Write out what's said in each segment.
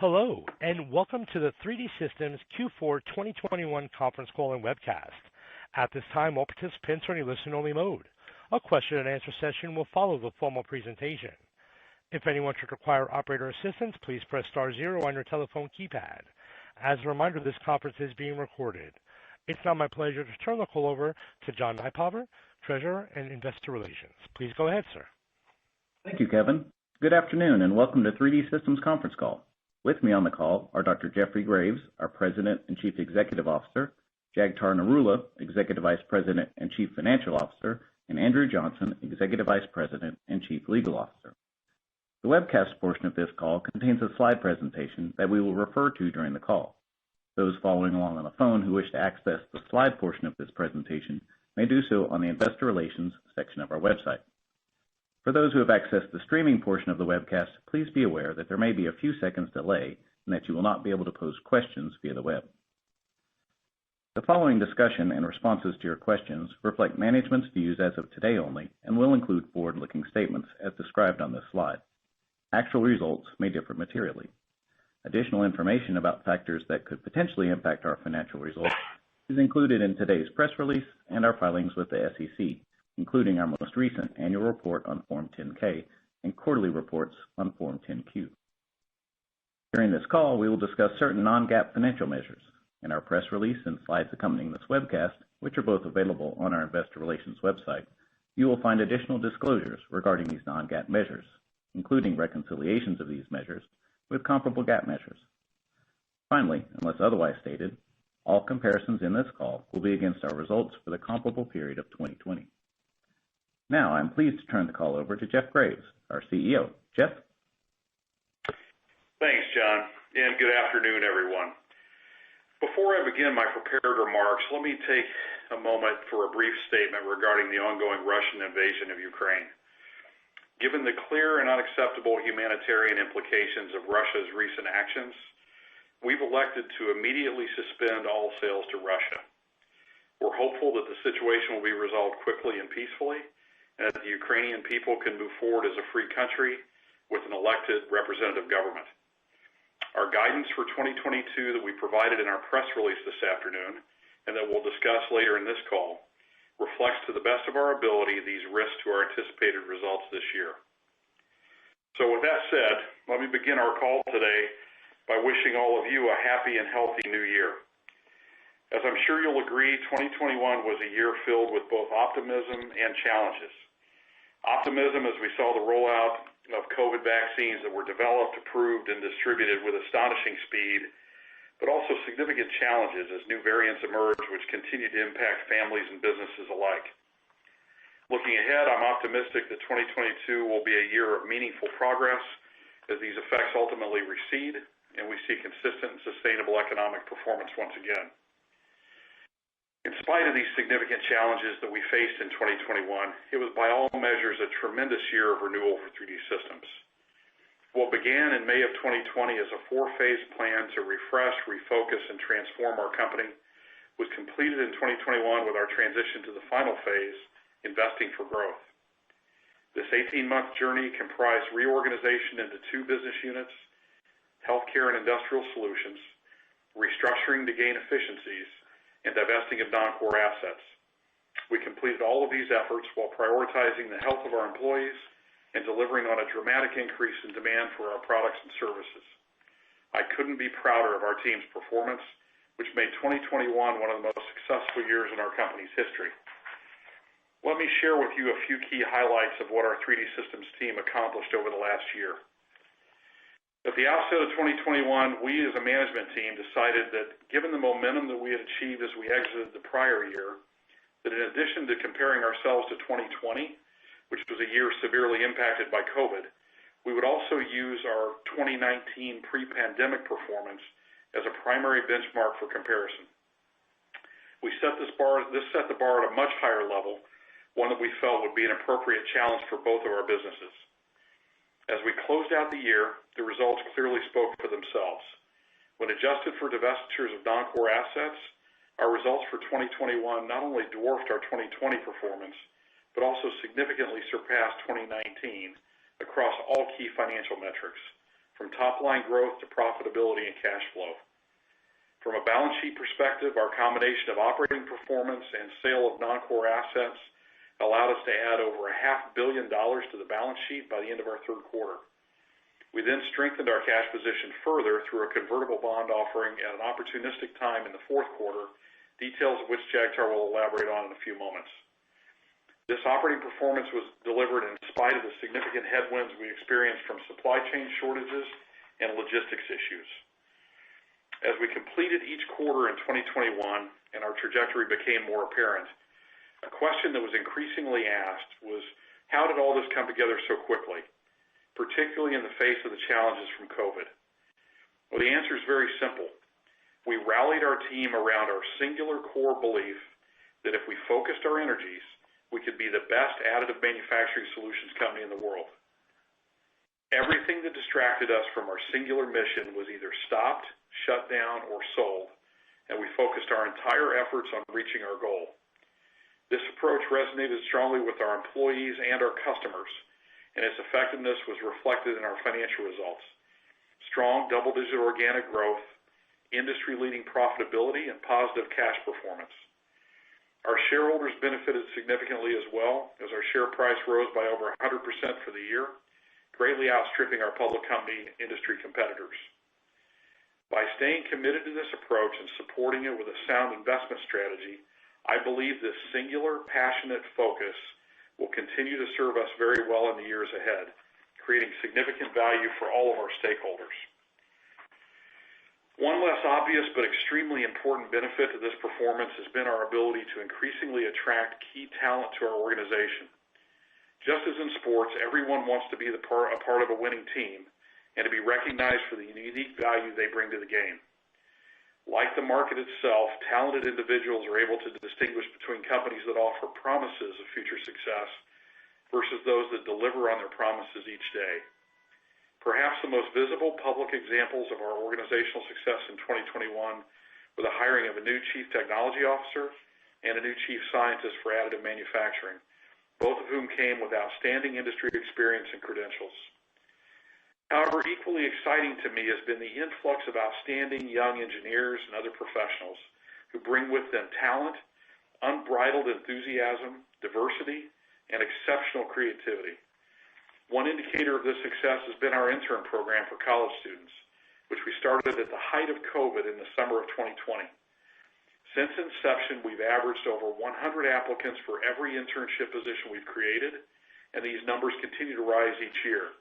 Hello, and welcome to the 3D Systems Q4 2021 conference call and webcast. At this time, all participants are in listen-only mode. A question-and-answer session will follow the formal presentation. If anyone should require operator assistance, please press star zero on your telephone keypad. As a reminder, this conference is being recorded. It's now my pleasure to turn the call over to John Nypaver, Treasurer and Investor Relations. Please go ahead, sir. Thank you, Kevin. Good afternoon, and welcome to 3D Systems conference call. With me on the call are Dr. Jeffrey Graves, our President and Chief Executive Officer, Jagtar Narula, Executive Vice President and Chief Financial Officer, and Andrew Johnson, Executive Vice President and Chief Legal Officer. The webcast portion of this call contains a slide presentation that we will refer to during the call. Those following along on the phone who wish to access the slide portion of this presentation may do so on the Investor Relations section of our website. For those who have accessed the streaming portion of the webcast, please be aware that there may be a few seconds delay and that you will not be able to pose questions via the web. The following discussion and responses to your questions reflect management's views as of today only and will include forward-looking statements as described on this slide. Actual results may differ materially. Additional information about factors that could potentially impact our financial results is included in today's press release and our filings with the SEC, including our most recent annual report on Form 10-K and quarterly reports on Form 10-Q. During this call, we will discuss certain non-GAAP financial measures. In our press release and slides accompanying this webcast, which are both available on our Investor Relations website, you will find additional disclosures regarding these non-GAAP measures, including reconciliations of these measures with comparable GAAP measures. Finally, unless otherwise stated, all comparisons in this call will be against our results for the comparable period of 2020. Now, I'm pleased to turn the call over to Jeff Graves, our CEO. Jeff? Thanks, John, and good afternoon, everyone. Before I begin my prepared remarks, let me take a moment for a brief statement regarding the ongoing Russian invasion of Ukraine. Given the clear and unacceptable humanitarian implications of Russia's recent actions, we've elected to immediately suspend all sales to Russia. We're hopeful that the situation will be resolved quickly and peacefully, and that the Ukrainian people can move forward as a free country with an elected representative government. Our guidance for 2022 that we provided in our press release this afternoon, and that we'll discuss later in this call, reflects to the best of our ability these risks to our anticipated results this year. So with that said, let me begin our call today by wishing all of you a happy and healthy new year. As I'm sure you'll agree, 2021 was a year filled with both optimism and challenges. Optimism as we saw the rollout of COVID vaccines that were developed, approved, and distributed with astonishing speed, but also significant challenges as new variants emerged which continue to impact families and businesses alike. Looking ahead, I'm optimistic that 2022 will be a year of meaningful progress as these effects ultimately recede and we see consistent and sustainable economic performance once again. In spite of these significant challenges that we faced in 2021, it was by all measures a tremendous year of renewal for 3D Systems. What began in May of 2020 as a four-phase plan to refresh, refocus, and transform our company was completed in 2021 with our transition to the final phase, investing for growth. This 18-month journey comprised reorganization into two business units, healthcare and industrial solutions, restructuring to gain efficiencies, and divesting of non-core assets. We completed all of these efforts while prioritizing the health of our employees and delivering on a dramatic increase in demand for our products and services. I couldn't be prouder of our team's performance, which made 2021 one of the most successful years in our company's history. Let me share with you a few key highlights of what our 3D Systems team accomplished over the last year. At the outset of 2021, we as a management team decided that given the momentum that we had achieved as we exited the prior year, that in addition to comparing ourselves to 2020, which was a year severely impacted by COVID, we would also use our 2019 pre-pandemic performance as a primary benchmark for comparison. This set the bar at a much higher level, one that we felt would be an appropriate challenge for both of our businesses. As we closed out the year, the results clearly spoke for themselves. When adjusted for divestitures of non-core assets, our results for 2021 not only dwarfed our 2020 performance, but also significantly surpassed 2019 across all key financial metrics, from top-line growth to profitability and cash flow. From a balance sheet perspective, our combination of operating performance and sale of non-core assets allowed us to add over $500 million to the balance sheet by the end of our third quarter. We then strengthened our cash position further through a convertible bond offering at an opportunistic time in the fourth quarter, details of which Jagtar will elaborate on in a few moments. This operating performance was delivered in spite of the significant headwinds we experienced from supply chain shortages and logistics issues. As we completed each quarter in 2021 and our trajectory became more apparent, a question that was increasingly asked was, how did all this come together so quickly, particularly in the face of the challenges from COVID? Well, the answer is very simple. We rallied our team around our singular core belief that if we focused our energies, we could be the best additive manufacturing solutions company in the world. Everything that distracted us from our singular mission was either stopped, shut down, or sold, and we focused our entire efforts on reaching our goal. This approach resonated strongly with our employees and our customers, and its effectiveness was reflected in our financial results. Strong double-digit organic growth, industry-leading profitability, and positive cash performance. Our shareholders benefited significantly as well, as our share price rose by over 100% for the year, greatly outstripping our public company industry competitors. By staying committed to this approach and supporting it with a sound investment strategy, I believe this singular, passionate focus will continue to serve us very well in the years ahead, creating significant value for all of our stakeholders. One less obvious but extremely important benefit to this performance has been our ability to increasingly attract key talent to our organization. Just as in sports, everyone wants to be a part of a winning team and to be recognized for the unique value they bring to the game. Like the market itself, talented individuals are able to distinguish between companies that offer promises of future success versus those that deliver on their promises each day. Perhaps the most visible public examples of our organizational success in 2021 were the hiring of a new Chief Technology Officer and a new Chief Scientist for additive manufacturing, both of whom came with outstanding industry experience and credentials. However, equally exciting to me has been the influx of outstanding young engineers and other professionals who bring with them talent, unbridled enthusiasm, diversity, and exceptional creativity. One indicator of this success has been our Intern Program for college students, which we started at the height of COVID in the summer of 2020. Since inception, we've averaged over 100 applicants for every internship position we've created, and these numbers continue to rise each year.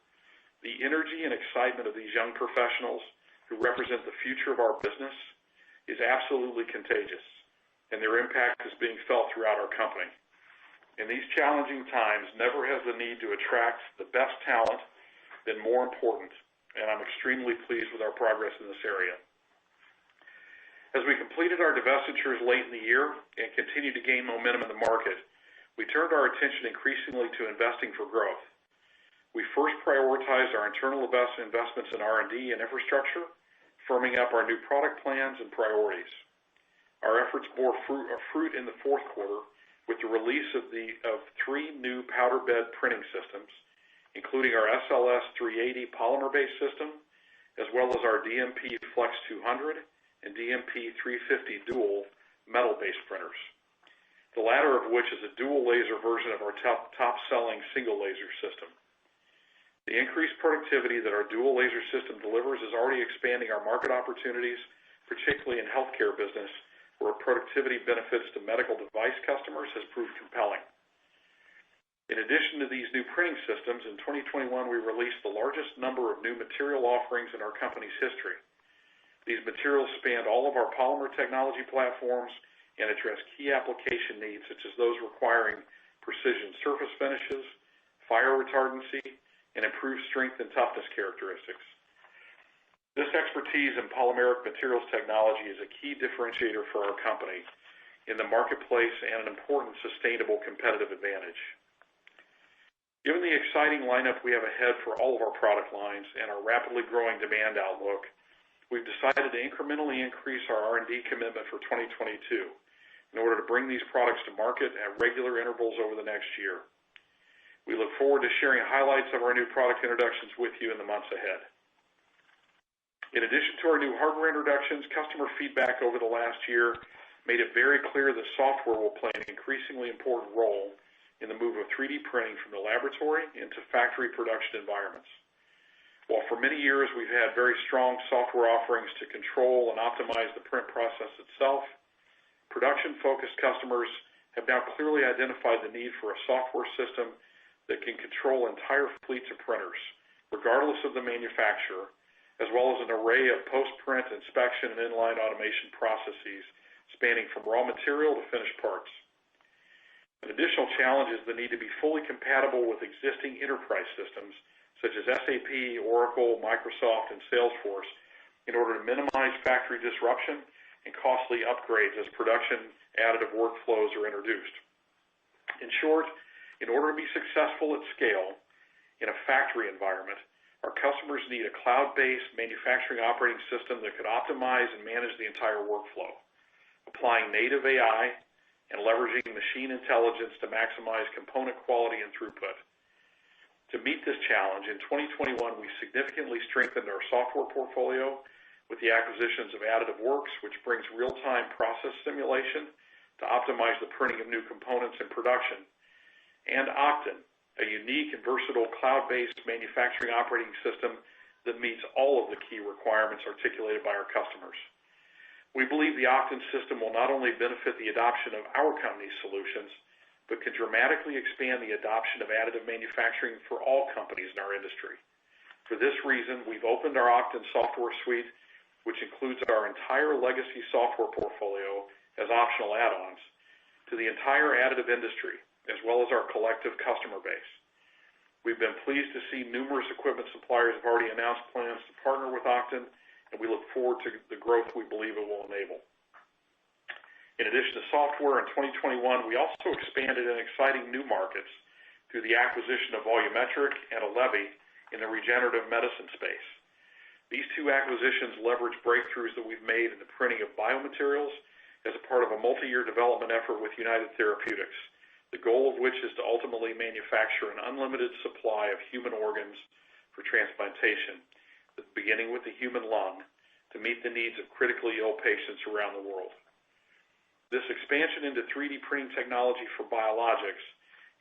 The energy and excitement of these young professionals who represent the future of our business is absolutely contagious, and their impact is being felt throughout our company. In these challenging times, never has the need to attract the best talent been more important, and I'm extremely pleased with our progress in this area. As we completed our divestitures late in the year and continued to gain momentum in the market, we turned our attention increasingly to investing for growth. We first prioritized our internal investments in R&D and infrastructure, firming up our new product plans and priorities. Our efforts bore fruit in the fourth quarter with the release of 3 new powder bed printing systems, including our SLS 380 polymer-based system, as well as our DMP Flex 200 and DMP 350 dual metal-based printers, the latter of which is a dual laser version of our top-selling single laser system. The increased productivity that our dual laser system delivers is already expanding our market opportunities, particularly in healthcare business, where productivity benefits to medical device customers has proved compelling. In addition to these new printing systems, in 2021 we released the largest number of new material offerings in our company's history. These materials spanned all of our polymer technology platforms and address key application needs such as those requiring precision surface finishes, fire retardancy, and improved strength and toughness characteristics. This expertise in polymeric materials technology is a key differentiator for our company in the marketplace and an important sustainable competitive advantage. Given the exciting lineup we have ahead for all of our product lines and our rapidly growing demand outlook, we've decided to incrementally increase our R&D commitment for 2022 in order to bring these products to market at regular intervals over the next year. We look forward to sharing highlights of our new product introductions with you in the months ahead. In addition to our new hardware introductions, customer feedback over the last year made it very clear that software will play an increasingly important role in the move of 3D printing from the laboratory into factory production environments. While for many years we've had very strong software offerings to control and optimize the print process itself, production-focused customers have now clearly identified the need for a software system that can control entire fleets of printers, regardless of the manufacturer, as well as an array of post-print inspection and inline automation processes spanning from raw material to finished parts. An additional challenge is the need to be fully compatible with existing enterprise systems such as SAP, Oracle, Microsoft, and Salesforce in order to minimize factory disruption and costly upgrades as production additive workflows are introduced. In short, in order to be successful at scale in a factory environment, our customers need a cloud-based manufacturing operating system that could optimize and manage the entire workflow, applying native AI and leveraging machine intelligence to maximize component quality and throughput. To meet this challenge, in 2021, we significantly strengthened our software portfolio with the acquisitions of Additive Works, which brings real-time process simulation to optimize the printing of new components in production, and Oqton, a unique and versatile cloud-based manufacturing operating system that meets all of the key requirements articulated by our customers. We believe the Oqton system will not only benefit the adoption of our company's solutions, but can dramatically expand the adoption of additive manufacturing for all companies in our industry. For this reason, we've opened our Oqton software suite, which includes our entire legacy software portfolio as optional add-ons, to the entire additive industry, as well as our collective customer base. We've been pleased to see numerous equipment suppliers have already announced plans to partner with Oqton, and we look forward to the growth we believe it will enable. In addition to software, in 2021, we also expanded in exciting new markets through the acquisition of Volumetric and Alevi in the regenerative medicine space. These two acquisitions leverage breakthroughs that we've made in the printing of biomaterials as a part of a multi-year development effort with United Therapeutics, the goal of which is to ultimately manufacture an unlimited supply of human organs for transplantation, beginning with the human lung, to meet the needs of critically ill patients around the world. This expansion into 3D printing technology for biologics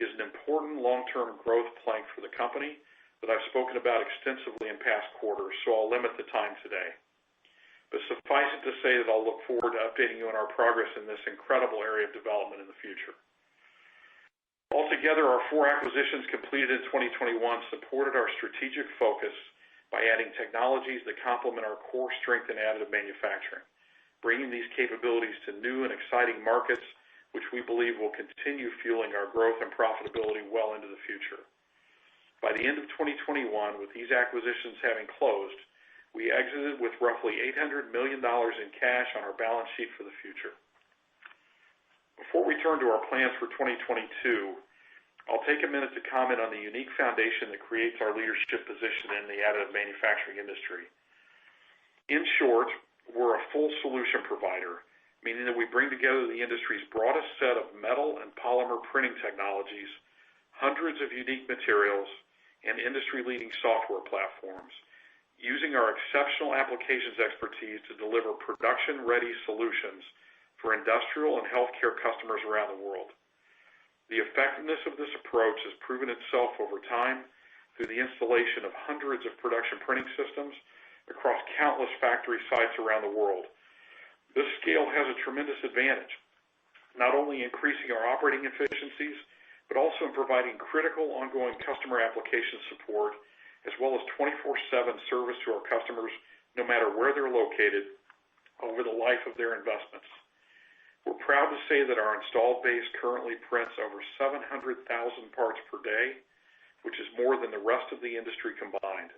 is an important long-term growth plank for the company that I've spoken about extensively in past quarters, so I'll limit the time today. But suffice it to say that I'll look forward to updating you on our progress in this incredible area of development in the future. Altogether, our 4 acquisitions completed in 2021 supported our strategic focus by adding technologies that complement our core strength in additive manufacturing, bringing these capabilities to new and exciting markets, which we believe will continue fueling our growth and profitability well into the future. By the end of 2021, with these acquisitions having closed, we exited with roughly $800 million in cash on our balance sheet for the future. Before we turn to our plans for 2022, I'll take a minute to comment on the unique foundation that creates our leadership position in the additive manufacturing industry. In short, we're a full solution provider, meaning that we bring together the industry's broadest set of metal and polymer printing technologies, hundreds of unique materials, and industry-leading software platforms, using our exceptional applications expertise to deliver production-ready solutions for industrial and healthcare customers around the world. The effectiveness of this approach has proven itself over time through the installation of hundreds of production printing systems across countless factory sites around the world. This scale has a tremendous advantage, not only increasing our operating efficiencies, but also in providing critical ongoing customer application support, as well as 24/7 service to our customers, no matter where they're located, over the life of their investments. We're proud to say that our installed base currently prints over 700,000 parts per day, which is more than the rest of the industry combined.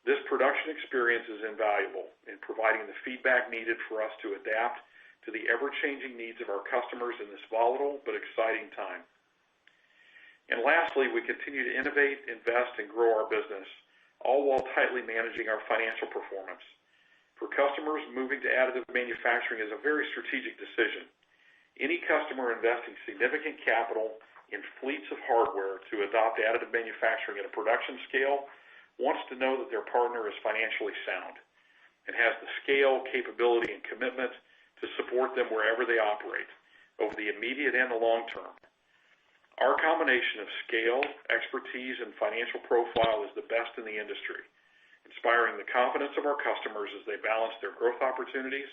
This production experience is invaluable in providing the feedback needed for us to adapt to the ever-changing needs of our customers in this volatile but exciting time. And lastly, we continue to innovate, invest, and grow our business, all while tightly managing our financial performance. For customers, moving to additive manufacturing is a very strategic decision. Any customer investing significant capital in fleets of hardware to adopt additive manufacturing at a production scale wants to know that their partner is financially sound. and has the scale, capability, and commitment to support them wherever they operate, over the immediate and the long term. Our combination of scale, expertise, and financial profile is the best in the industry, inspiring the confidence of our customers as they balance their growth opportunities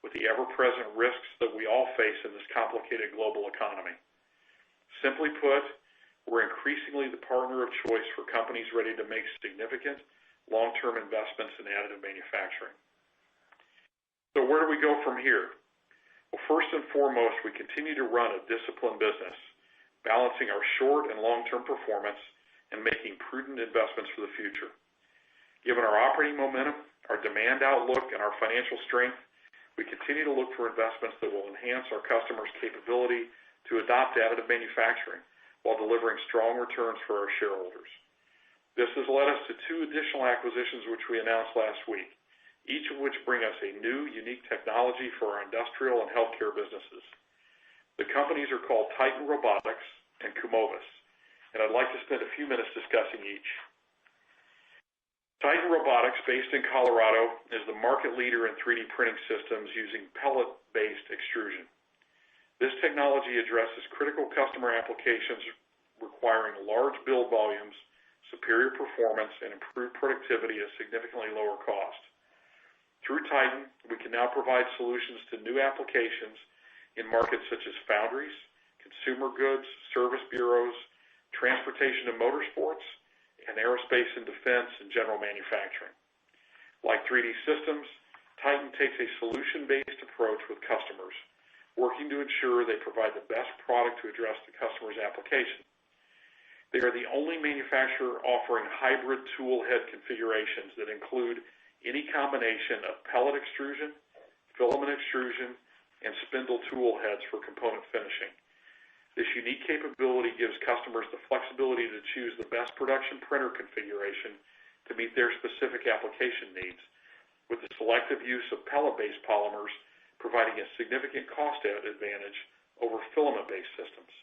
with the ever-present risks that we all face in this complicated global economy. Simply put, we're increasingly the partner of choice for companies ready to make significant long-term investments in additive manufacturing. So where do we go from here? Well, first and foremost, we continue to run a disciplined business, balancing our short and long-term performance and making prudent investments for the future. Given our operating momentum, our demand outlook, and our financial strength, we continue to look for investments that will enhance our customers' capability to adopt additive manufacturing while delivering strong returns for our shareholders. This has led us to 2 additional acquisitions which we announced last week, each of which bring us a new, unique technology for our industrial and healthcare businesses. The companies are called Titan Robotics and Komovis, and I'd like to spend a few minutes discussing each. Titan Robotics, based in Colorado, is the market leader in 3D printing systems using pellet-based extrusion. This technology addresses critical customer applications requiring large build volumes, superior performance, and improved productivity at significantly lower cost. Through Titan, we can now provide solutions to new applications in markets such as foundries, consumer goods, service bureaus, transportation and motorsports, and aerospace and defense and general manufacturing. Like 3D Systems, Titan takes a solution-based approach with customers, working to ensure they provide the best product to address the customer's application. They are the only manufacturer offering hybrid tool head configurations that include any combination of pellet extrusion, filament extrusion, and spindle tool heads for component finishing. This unique capability gives customers the flexibility to choose the best production printer configuration to meet their specific application needs, with the selective use of pellet-based polymers providing a significant cost advantage over filament-based systems.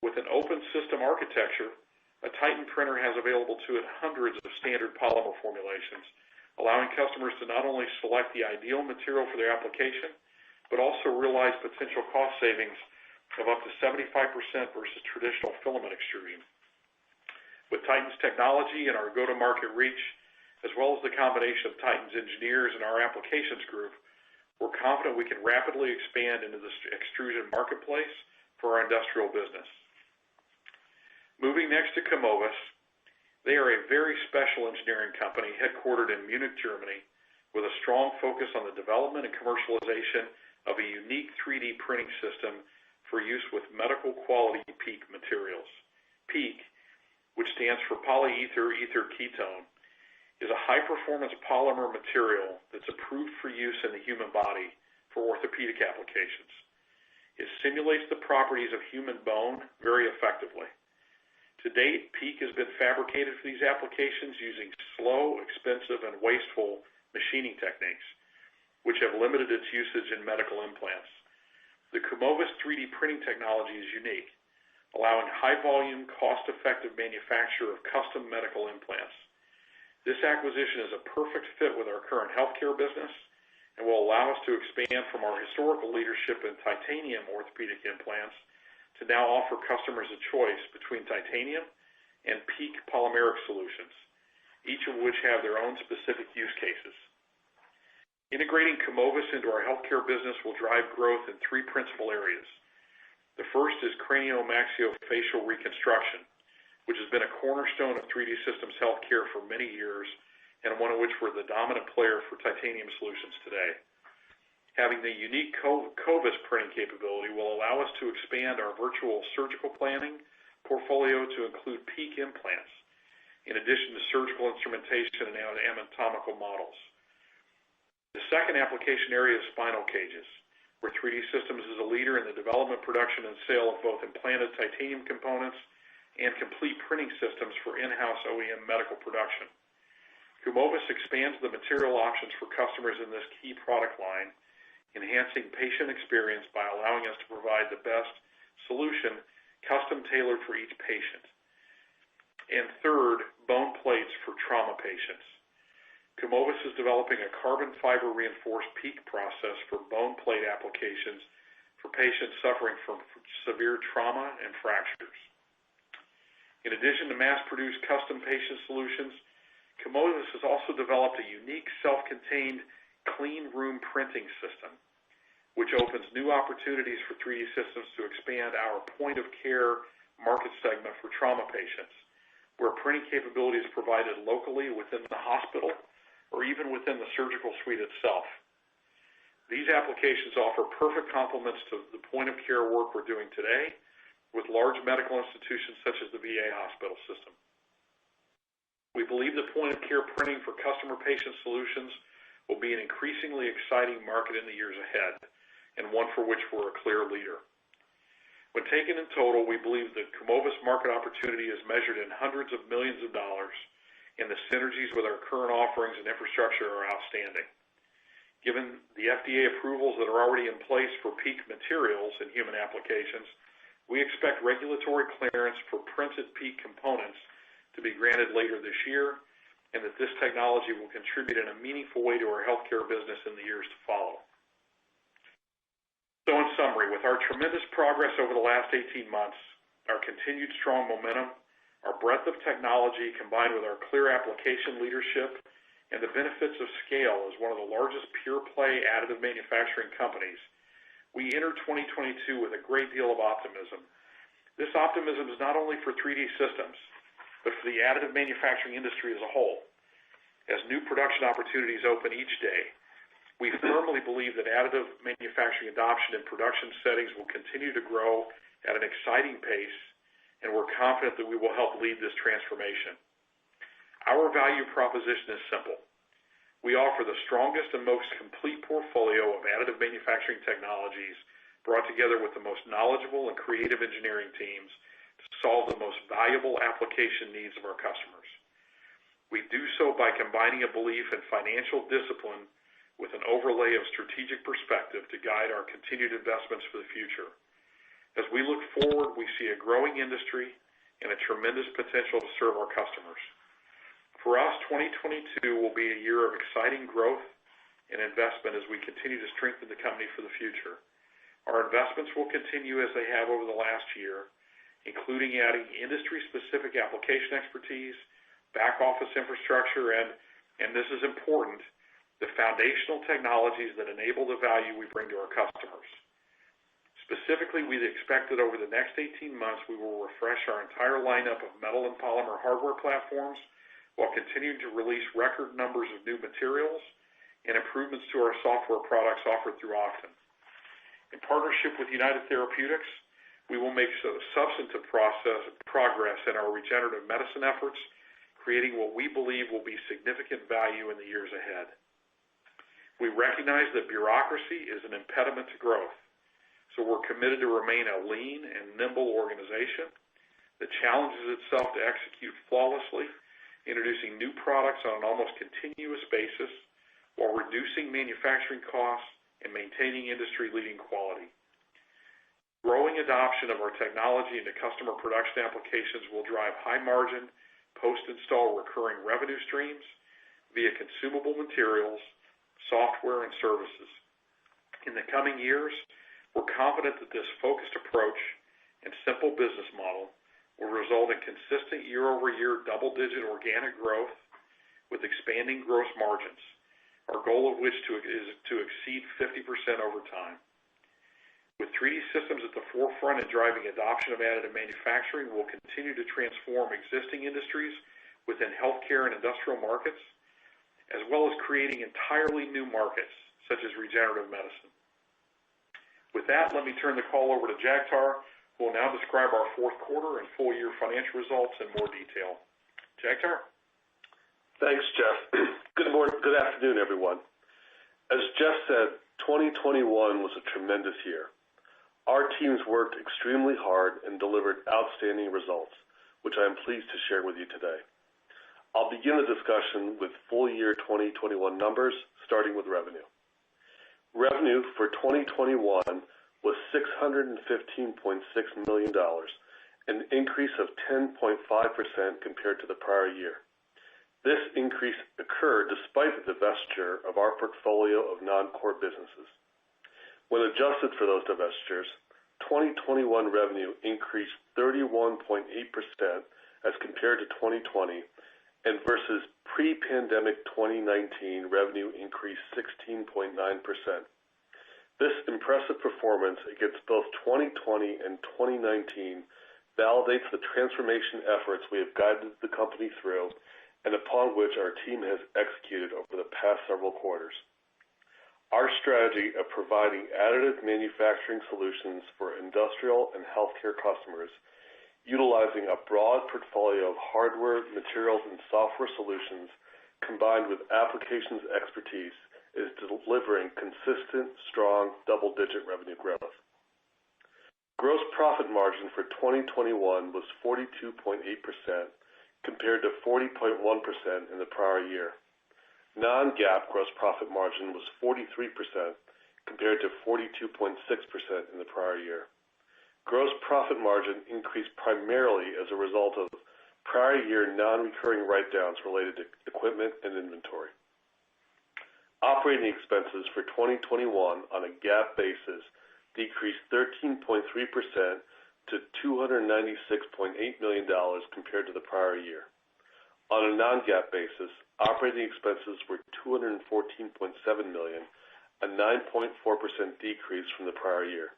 With an open system architecture, a Titan printer has available to it hundreds of standard polymer formulations, allowing customers to not only select the ideal material for their application, but also realize potential cost savings of up to 75% versus traditional filament extrusion. With Titan's technology and our go-to-market reach, as well as the combination of Titan's engineers and our applications group, we're confident we can rapidly expand into the extrusion marketplace for our industrial business. Moving next to Komovis, they are a very special engineering company headquartered in Munich, Germany, with a strong focus on the development and commercialization of a unique 3D printing system for use with medical quality PEEK materials. PEEK, which stands for polyether ether ketone, is a high-performance polymer material that's approved for use in the human body for orthopedic applications. It simulates the properties of human bone very effectively. To date, PEEK has been fabricated for these applications using slow, expensive, and wasteful machining techniques, which have limited its usage in medical implants. The Komovis 3D printing technology is unique, allowing high-volume, cost-effective manufacture of custom medical implants. This acquisition is a perfect fit with our current healthcare business and will allow us to expand from our historical leadership in titanium orthopedic implants to now offer customers a choice between titanium and PEEK polymeric solutions, each of which have their own specific use cases. Integrating Komovis into our healthcare business will drive growth in 3 principal areas. The first is craniomaxillofacial reconstruction, which has been a cornerstone of 3D Systems healthcare for many years, and one in which we're the dominant player for titanium solutions today. Having the unique Komovis printing capability will allow us to expand our virtual surgical planning portfolio to include PEEK implants, in addition to surgical instrumentation and anatomical models. The second application area is spinal cages, where 3D Systems is a leader in the development, production, and sale of both implanted titanium components and complete printing systems for in-house OEM medical production. Komovis expands the material options for customers in this key product line, enhancing patient experience by allowing us to provide the best solution custom tailored for each patient. And third, bone plates for trauma patients. Komovis is developing a carbon fiber reinforced PEEK process for bone plate applications for patients suffering from severe trauma and fractures. In addition to mass-produced custom patient solutions, Komovis has also developed a unique self-contained clean room printing system, which opens new opportunities for 3D Systems to expand our point-of-care market segment for trauma patients, where printing capability is provided locally within the hospital or even within the surgical suite itself. These applications offer perfect complements to the point-of-care work we're doing today with large medical institutions such as the VA hospital system. We believe that point-of-care printing for customer patient solutions will be an increasingly exciting market in the years ahead, and one for which we're a clear leader. When taken in total, we believe the Komovis market opportunity is measured in hundreds of millions of dollars, and the synergies with our current offerings and infrastructure are outstanding. Given the FDA approvals that are already in place for PEEK materials in human applications, we expect regulatory clearance for printed PEEK components to be granted later this year, and that this technology will contribute in a meaningful way to our healthcare business in the years to follow. So in summary, with our tremendous progress over the last 18 months, our continued strong momentum, our breadth of technology combined with our clear application leadership, and the benefits of scale as one of the largest pure-play additive manufacturing companies, we enter 2022 with a great deal of optimism. This optimism is not only for 3D Systems, but for the additive manufacturing industry as a whole. As new production opportunities open each day, we firmly believe that additive manufacturing adoption in production settings will continue to grow at an exciting pace, and we're confident that we will help lead this transformation. Our value proposition is simple. We offer the strongest and most complete portfolio of additive manufacturing technologies brought together with the most knowledgeable and creative engineering teams to solve the most valuable application needs of our customers. We do so by combining a belief in financial discipline with an overlay of strategic perspective to guide our continued investments for the future. As we look forward, we see a growing industry and a tremendous potential to serve our customers. For us, 2022 will be a year of exciting growth and investment as we continue to strengthen the company for the future. Our investments will continue as they have over the last year, including adding industry-specific application expertise, back-office infrastructure, and this is important, the foundational technologies that enable the value we bring to our customers. Specifically, we expect that over the next 18 months, we will refresh our entire lineup of metal and polymer hardware platforms, while continuing to release record numbers of new materials and improvements to our software products offered through Optum. In partnership with United Therapeutics, we will make substantive progress in our regenerative medicine efforts, creating what we believe will be significant value in the years ahead. We recognize that bureaucracy is an impediment to growth, so we're committed to remain a lean and nimble organization that challenges itself to execute flawlessly, introducing new products on an almost continuous basis while reducing manufacturing costs and maintaining industry-leading quality. Growing adoption of our technology into customer production applications will drive high-margin, post-install recurring revenue streams via consumable materials, software, and services. In the coming years, we're confident that this focused approach and simple business model will result in consistent year-over-year double-digit organic growth with expanding gross margins, our goal of which is to exceed 50% over time. With 3D Systems at the forefront in driving adoption of additive manufacturing, we'll continue to transform existing industries within healthcare and industrial markets, as well as creating entirely new markets, such as regenerative medicine. With that, let me turn the call over to Jagtar, who will now describe our fourth quarter and full year financial results in more detail. Jagtar? Thanks, Jeff. Good afternoon, everyone. As Jeff said, 2021 was a tremendous year. Our teams worked extremely hard and delivered outstanding results, which I am pleased to share with you today. I'll begin the discussion with full year 2021 numbers, starting with revenue. Revenue for 2021 was $615.6 million, an increase of 10.5% compared to the prior year. This increase occurred despite the divestiture of our portfolio of non-core businesses. When adjusted for those divestitures, 2021 revenue increased 31.8% as compared to 2020, and versus pre-pandemic 2019, revenue increased 16.9%. This impressive performance against both 2020 and 2019 validates the transformation efforts we have guided the company through and upon which our team has executed over the past several quarters. Our strategy of providing additive manufacturing solutions for industrial and healthcare customers, utilizing a broad portfolio of hardware, materials, and software solutions combined with applications expertise is delivering consistent, strong, double-digit revenue growth. Gross profit margin for 2021 was 42.8% compared to 40.1% in the prior year. Non-GAAP gross profit margin was 43% compared to 42.6% in the prior year. Gross profit margin increased primarily as a result of prior year non-recurring write-downs related to equipment and inventory. Operating expenses for 2021 on a GAAP basis decreased 13.3% to $296.8 million compared to the prior year. On a non-GAAP basis, operating expenses were $214.7 million, a 9.4% decrease from the prior year.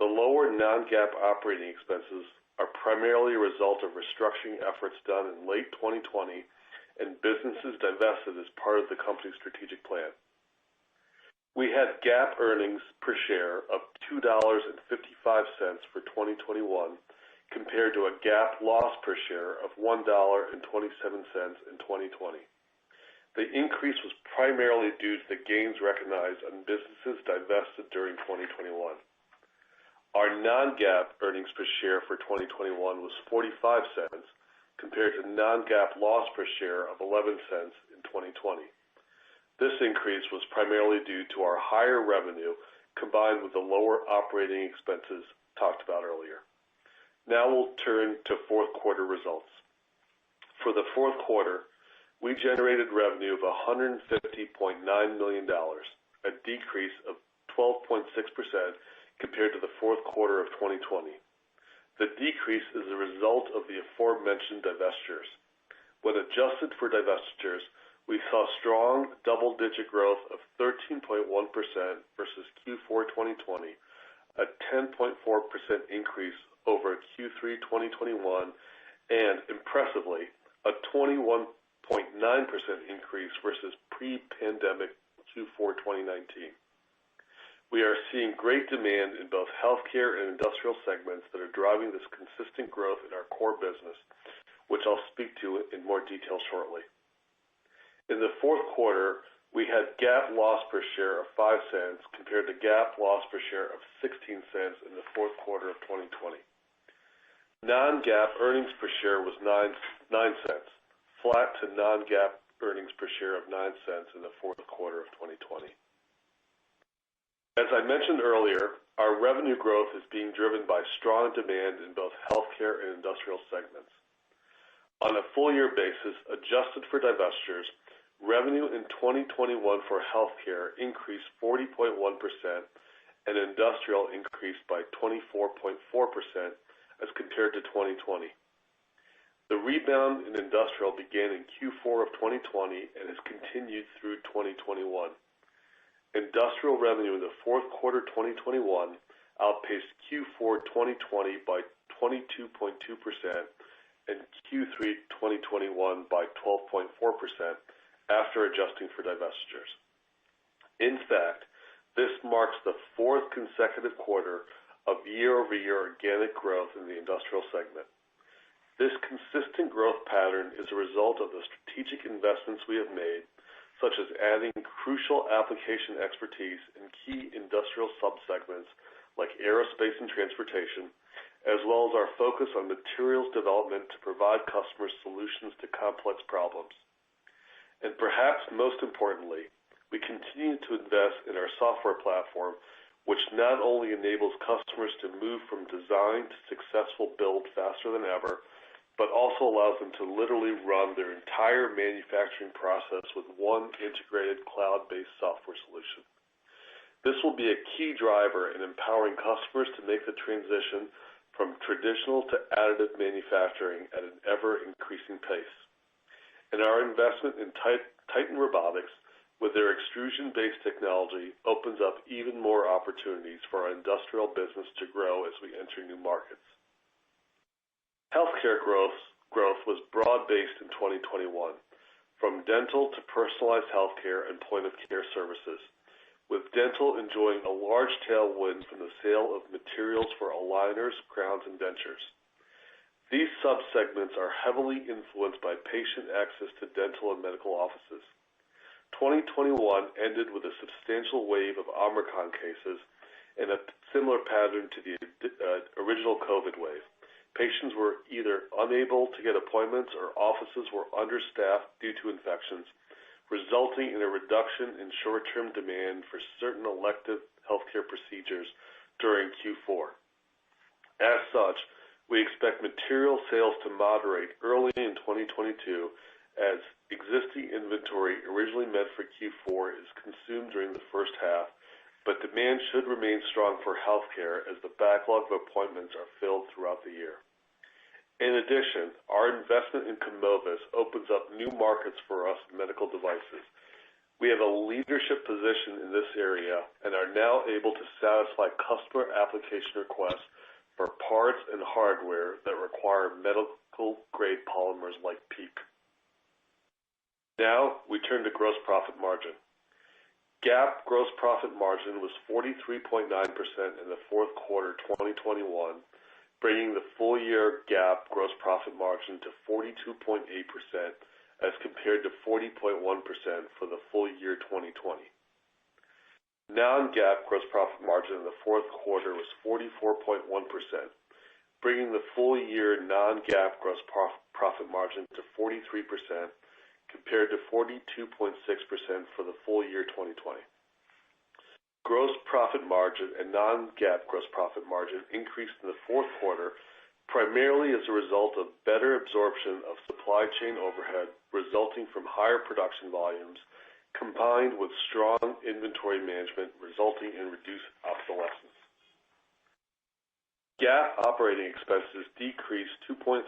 The lower non-GAAP operating expenses are primarily a result of restructuring efforts done in late 2020 and businesses divested as part of the company's strategic plan. We had GAAP earnings per share of $2.55 for 2021 compared to a GAAP loss per share of $1.27 in 2020. The increase was primarily due to the gains recognized on businesses divested during 2021. Our non-GAAP earnings per share for 2021 was 45 cents compared to non-GAAP loss per share of 11 cents in 2020. This increase was primarily due to our higher revenue combined with the lower operating expenses talked about earlier. Now we'll turn to fourth quarter results. For the fourth quarter, we generated revenue of $150.9 million, a decrease of 12.6% compared to the fourth quarter of 2020. The decrease is a result of the aforementioned divestitures. When adjusted for divestitures, we saw strong double-digit growth of 13.1% versus Q4 2020, a 10.4% increase over Q3 2021, and impressively, a 21.9% increase versus pre-pandemic Q4 2019. We are seeing great demand in both healthcare and industrial segments that are driving this consistent growth in our core business, which I'll speak to in more detail shortly. In the fourth quarter, we had GAAP loss per share of 5 cents compared to GAAP loss per share of 16 cents in the fourth quarter of 2020. Non-GAAP earnings per share was 9 cents, flat to non-GAAP earnings per share of 9 cents in the fourth quarter of 2020. As I mentioned earlier, our revenue growth is being driven by strong demand in both healthcare and industrial segments. On a full year basis, adjusted for divestitures, revenue in 2021 for healthcare increased 40.1% and industrial increased by 24.4% as compared to 2020. The rebound in industrial began in Q4 of 2020 and has continued through 2021. Industrial revenue in the fourth quarter 2021 outpaced Q4 2020 by 22.2% and Q3 2021 by 12.4% after adjusting for divestitures. In fact, this marks the fourth consecutive quarter of year-over-year organic growth in the industrial segment. This consistent growth pattern is a result of the strategic investments we have made, such as adding crucial application expertise in key industrial subsegments like aerospace and transportation, as well as our focus on materials development to provide customers solutions to complex problems. And perhaps most importantly, we continue to invest in our software platform, which not only enables customers to move from design to successful build faster than ever, but also allows them to literally run their entire manufacturing process with one integrated cloud-based software solution. This will be a key driver in empowering customers to make the transition from traditional to additive manufacturing at an ever-increasing pace. And our investment in Titan Robotics, with their extrusion-based technology, opens up even more opportunities for our industrial business to grow as we enter new markets. Healthcare growth was broad-based in 2021, from dental to personalized healthcare and point-of-care services, with dental enjoying a large tailwind from the sale of materials for aligners, crowns, and dentures. These subsegments are heavily influenced by patient access to dental and medical offices. 2021 ended with a substantial wave of Omicron cases and a similar pattern to the original COVID wave. Patients were either unable to get appointments or offices were understaffed due to infections, resulting in a reduction in short-term demand for certain elective healthcare procedures during Q4. As such, we expect material sales to moderate early in 2022 as existing inventory originally meant for Q4 is consumed during the first half, but demand should remain strong for healthcare as the backlog of appointments are filled throughout the year. In addition, our investment in Komovis opens up new markets for us in medical devices. We have a leadership position in this area and are now able to satisfy customer application requests for parts and hardware that require medical-grade polymers like PEEK. Now we turn to gross profit margin. GAAP gross profit margin was 43.9% in the fourth quarter 2021, bringing the full year GAAP gross profit margin to 42.8% as compared to 40.1% for the full year 2020. Non-GAAP gross profit margin in the fourth quarter was 44.1%, bringing the full year non-GAAP gross profit margin to 43% compared to 42.6% for the full year 2020. Gross profit margin and non-GAAP gross profit margin increased in the fourth quarter primarily as a result of better absorption of supply chain overhead resulting from higher production volumes combined with strong inventory management resulting in reduced obsolescence. GAAP operating expenses decreased 2.3%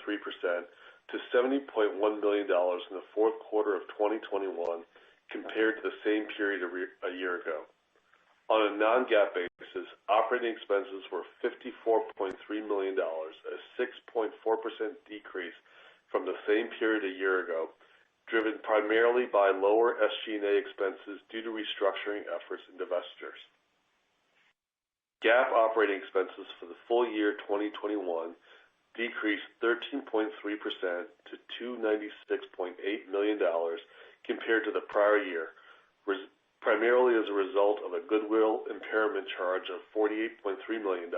to $70.1 million in the fourth quarter of 2021 compared to the same period a year ago. On a non-GAAP basis, operating expenses were $54.3 million, a 6.4% decrease from the same period a year ago, driven primarily by lower SG&A expenses due to restructuring efforts and divestitures. GAAP operating expenses for the full year 2021 decreased 13.3% to $296.8 million compared to the prior year, primarily as a result of a goodwill impairment charge of $48.3 million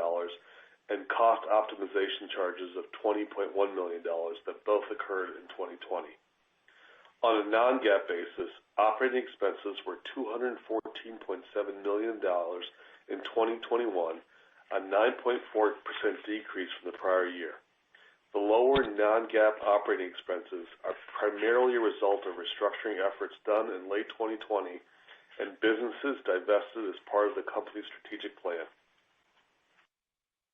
and cost optimization charges of $20.1 million that both occurred in 2020. On a non-GAAP basis, operating expenses were $214.7 million in 2021, a 9.4% decrease from the prior year. The lower non-GAAP operating expenses are primarily a result of restructuring efforts done in late 2020 and businesses divested as part of the company's strategic plan.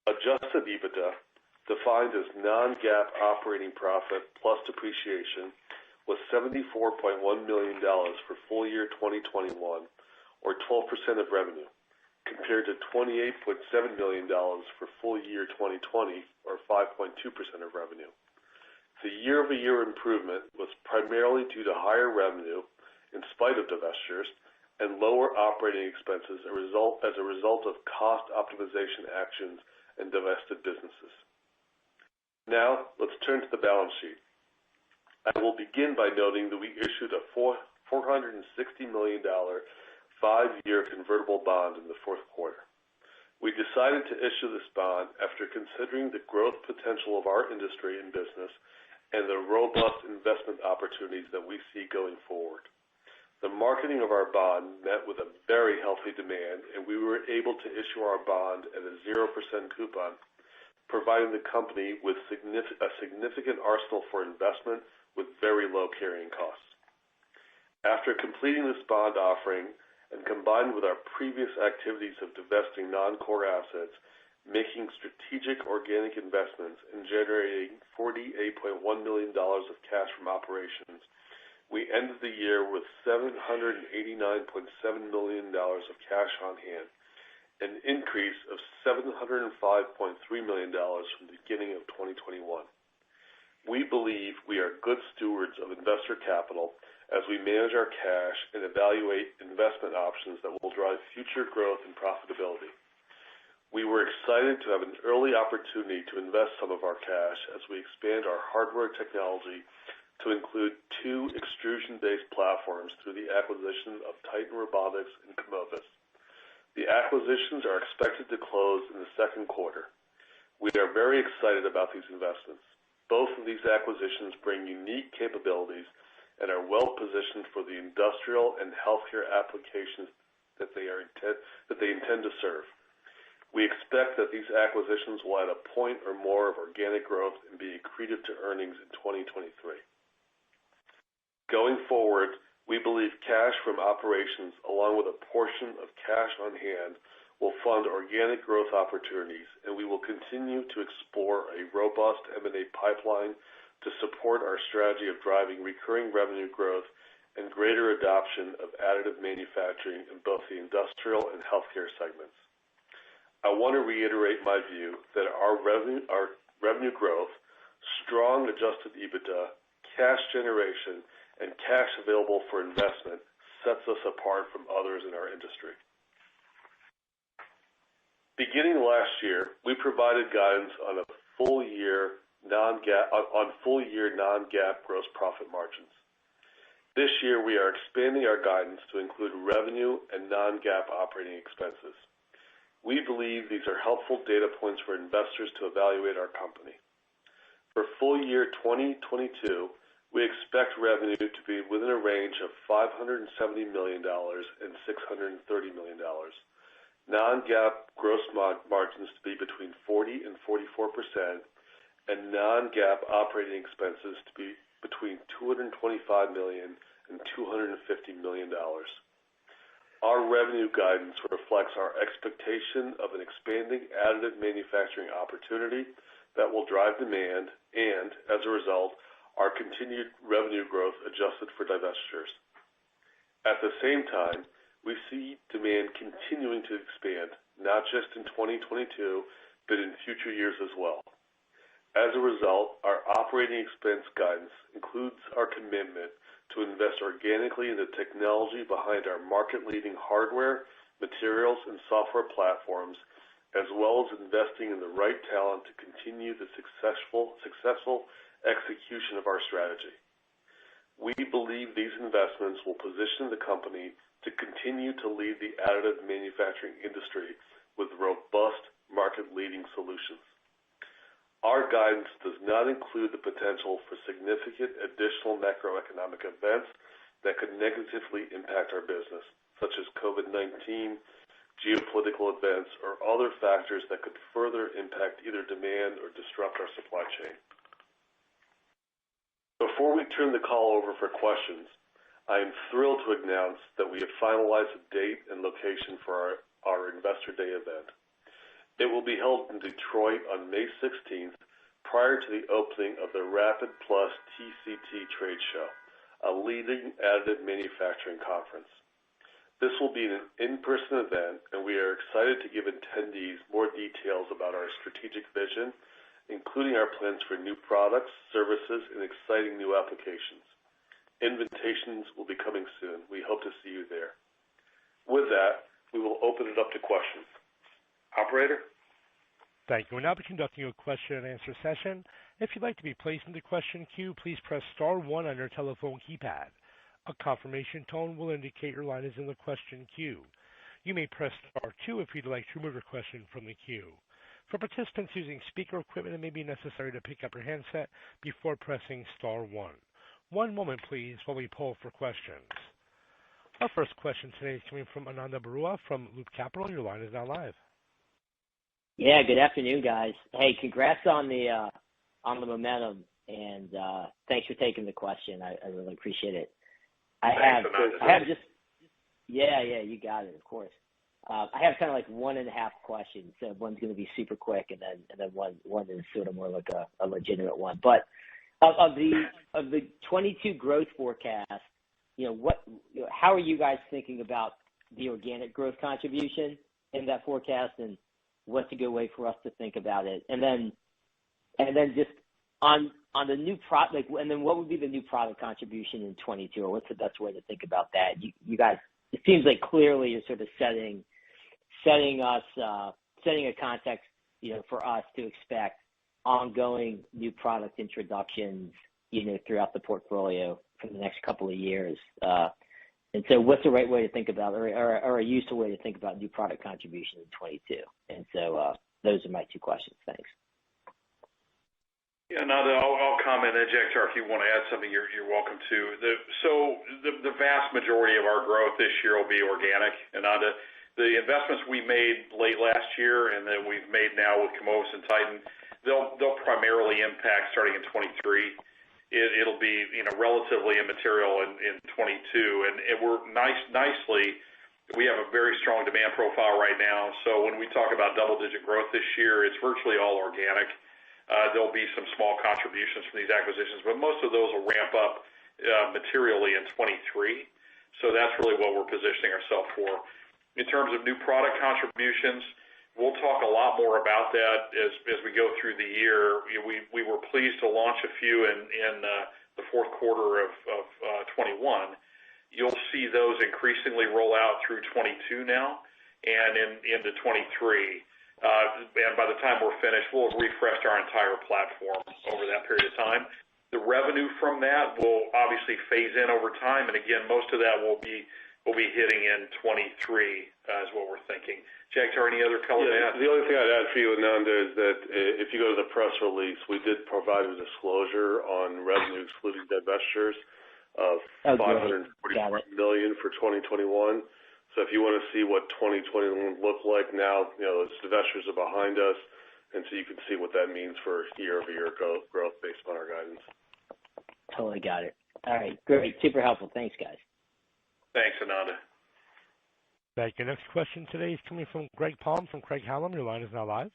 Adjusted Ebitda, defined as non-GAAP operating profit plus depreciation, was $74.1 million for full year 2021, or 12% of revenue, compared to $28.7 million for full year 2020, or 5.2% of revenue. The year-over-year improvement was primarily due to higher revenue in spite of divestitures and lower operating expenses as a result of cost optimization actions and divested businesses. Now, let's turn to the balance sheet. I will begin by noting that we issued a $460 million 5-year convertible bond in the fourth quarter. We decided to issue this bond after considering the growth potential of our industry and business and the robust investment opportunities that we see going forward. The marketing of our bond met with a very healthy demand, and we were able to issue our bond at a 0% coupon, providing the company with a significant arsenal for investment with very low carrying costs. After completing this bond offering and combined with our previous activities of divesting non-core assets, making strategic organic investments, and generating $48.1 million of cash from operations, we ended the year with $789.7 million of cash on hand, an increase of $705.3 million from the beginning of 2021. We believe we are good stewards of investor capital as we manage our cash and evaluate investment options that will drive future growth and profitability. We were excited to have an early opportunity to invest some of our cash as we expand our hardware technology to include 2 extrusion-based platforms through the acquisition of Titan Robotics and Komovis. The acquisitions are expected to close in the second quarter. We are very excited about these investments. Both of these acquisitions bring unique capabilities and are well positioned for the industrial and healthcare applications that they intend to serve. We expect that these acquisitions will add a point or more of organic growth and be accretive to earnings in 2023. Going forward, we believe cash from operations, along with a portion of cash on hand, will fund organic growth opportunities, and we will continue to explore a robust M&A pipeline to support our strategy of driving recurring revenue growth and greater adoption of additive manufacturing in both the industrial and healthcare segments. I want to reiterate my view that our revenue growth, strong adjusted Ebitda, cash generation, and cash available for investment sets us apart from others in our industry. Beginning last year, we provided guidance on full year non-GAAP gross profit margins. This year, we are expanding our guidance to include revenue and non-GAAP operating expenses. We believe these are helpful data points for investors to evaluate our company. For full year 2022, we expect revenue to be within a range of $570 million and $630 million. Non-GAAP gross margins to be between 40% and 44%, and non-GAAP operating expenses to be between $225 million and $250 million. Our revenue guidance reflects our expectation of an expanding additive manufacturing opportunity that will drive demand and, as a result, our continued revenue growth adjusted for divestitures. At the same time, we see demand continuing to expand, not just in 2022, but in future years as well. As a result, our operating expense guidance includes our commitment to invest organically in the technology behind our market-leading hardware, materials, and software platforms, as well as investing in the right talent to continue the successful execution of our strategy. We believe these investments will position the company to continue to lead the additive manufacturing industry with robust market-leading solutions. Our guidance does not include the potential for significant additional macroeconomic events that could negatively impact our business, such as COVID-19, geopolitical events, or other factors that could further impact either demand or disrupt our supply chain. Before we turn the call over for questions, I am thrilled to announce that we have finalized a date and location for our Investor Day event. It will be held in Detroit on May 16th, prior to the opening of the Rapid Plus TCT trade show, a leading additive manufacturing conference. This will be an in-person event, and we are excited to give attendees more details about our strategic vision, including our plans for new products, services, and exciting new applications. Invitations will be coming soon. We hope to see you there. With that, we will open it up to questions. Operator? Thank you. We'll now be conducting a question and answer session. If you'd like to be placed in the question queue, please press star one on your telephone keypad. A confirmation tone will indicate your line is in the question queue. You may press star two if you'd like to remove your question from the queue. For participants using speaker equipment, it may be necessary to pick up your handset before pressing star one. One moment, please, while we poll for questions. Our first question today is coming from Ananda Baruah from Loop Capital. Your line is now live. Yeah, good afternoon, guys. Hey, congrats on the momentum, and thanks for taking the question. I really appreciate it. I have just you got it, of course. I have kind of like 1.5 questions. So one's going to be super quick, and then one is sort of more like a legitimate one. But of the 22 growth forecast, how are you guys thinking about the organic growth contribution in that forecast, and what's a good way for us to think about it? And then just on the new product, and then what would be the new product contribution in 22, or what's the best way to think about that? You guys, it seems like clearly you're sort of setting a context, for us to expect ongoing new product introductions, throughout the portfolio for the next couple of years. And so what's the right way to think about, or a useful way to think about new product contribution in 22? And so those are my two questions. Thanks. Yeah, Nanda, I'll comment, and Jack Tar, if you want to add something, you're welcome to. The vast majority of our growth this year will be organic, and Nanda, the investments we made late last year and that we've made now with Komovis and Titan, they'll primarily impact starting in 23. It'll be relatively immaterial in 22, and we're nicely. We have a very strong demand profile right now. So when we talk about double-digit growth this year, it's virtually all organic. There'll be some small contributions from these acquisitions, but most of those will ramp up materially in 23. So that's really what we're positioning ourselves for. In terms of new product contributions, we'll talk a lot more about that as we go through the year. We were pleased to launch a few in the fourth quarter of 21. You'll see those increasingly roll out through 22 now and into 23. And by the time we're finished, we'll have refreshed our entire platform over that period of time. The revenue from that will obviously phase in over time, and again, most of that will be hitting in 23 is what we're thinking. Jack, are any other color to add? The only thing I'd add for you, Ananda, is that if you go to the press release, we did provide a disclosure on revenue excluding divestitures of $540 million for 2021. So if you want to see what 2021 looked like now, those divestitures are behind us, and so you can see what that means for year-over-year growth based on our guidance. Totally got it. All right, great. Super helpful. Thanks, guys. Thanks, Ananda. Thank you. Next question today is coming from Greg Palm from Craig-Hallum. Your line is now live.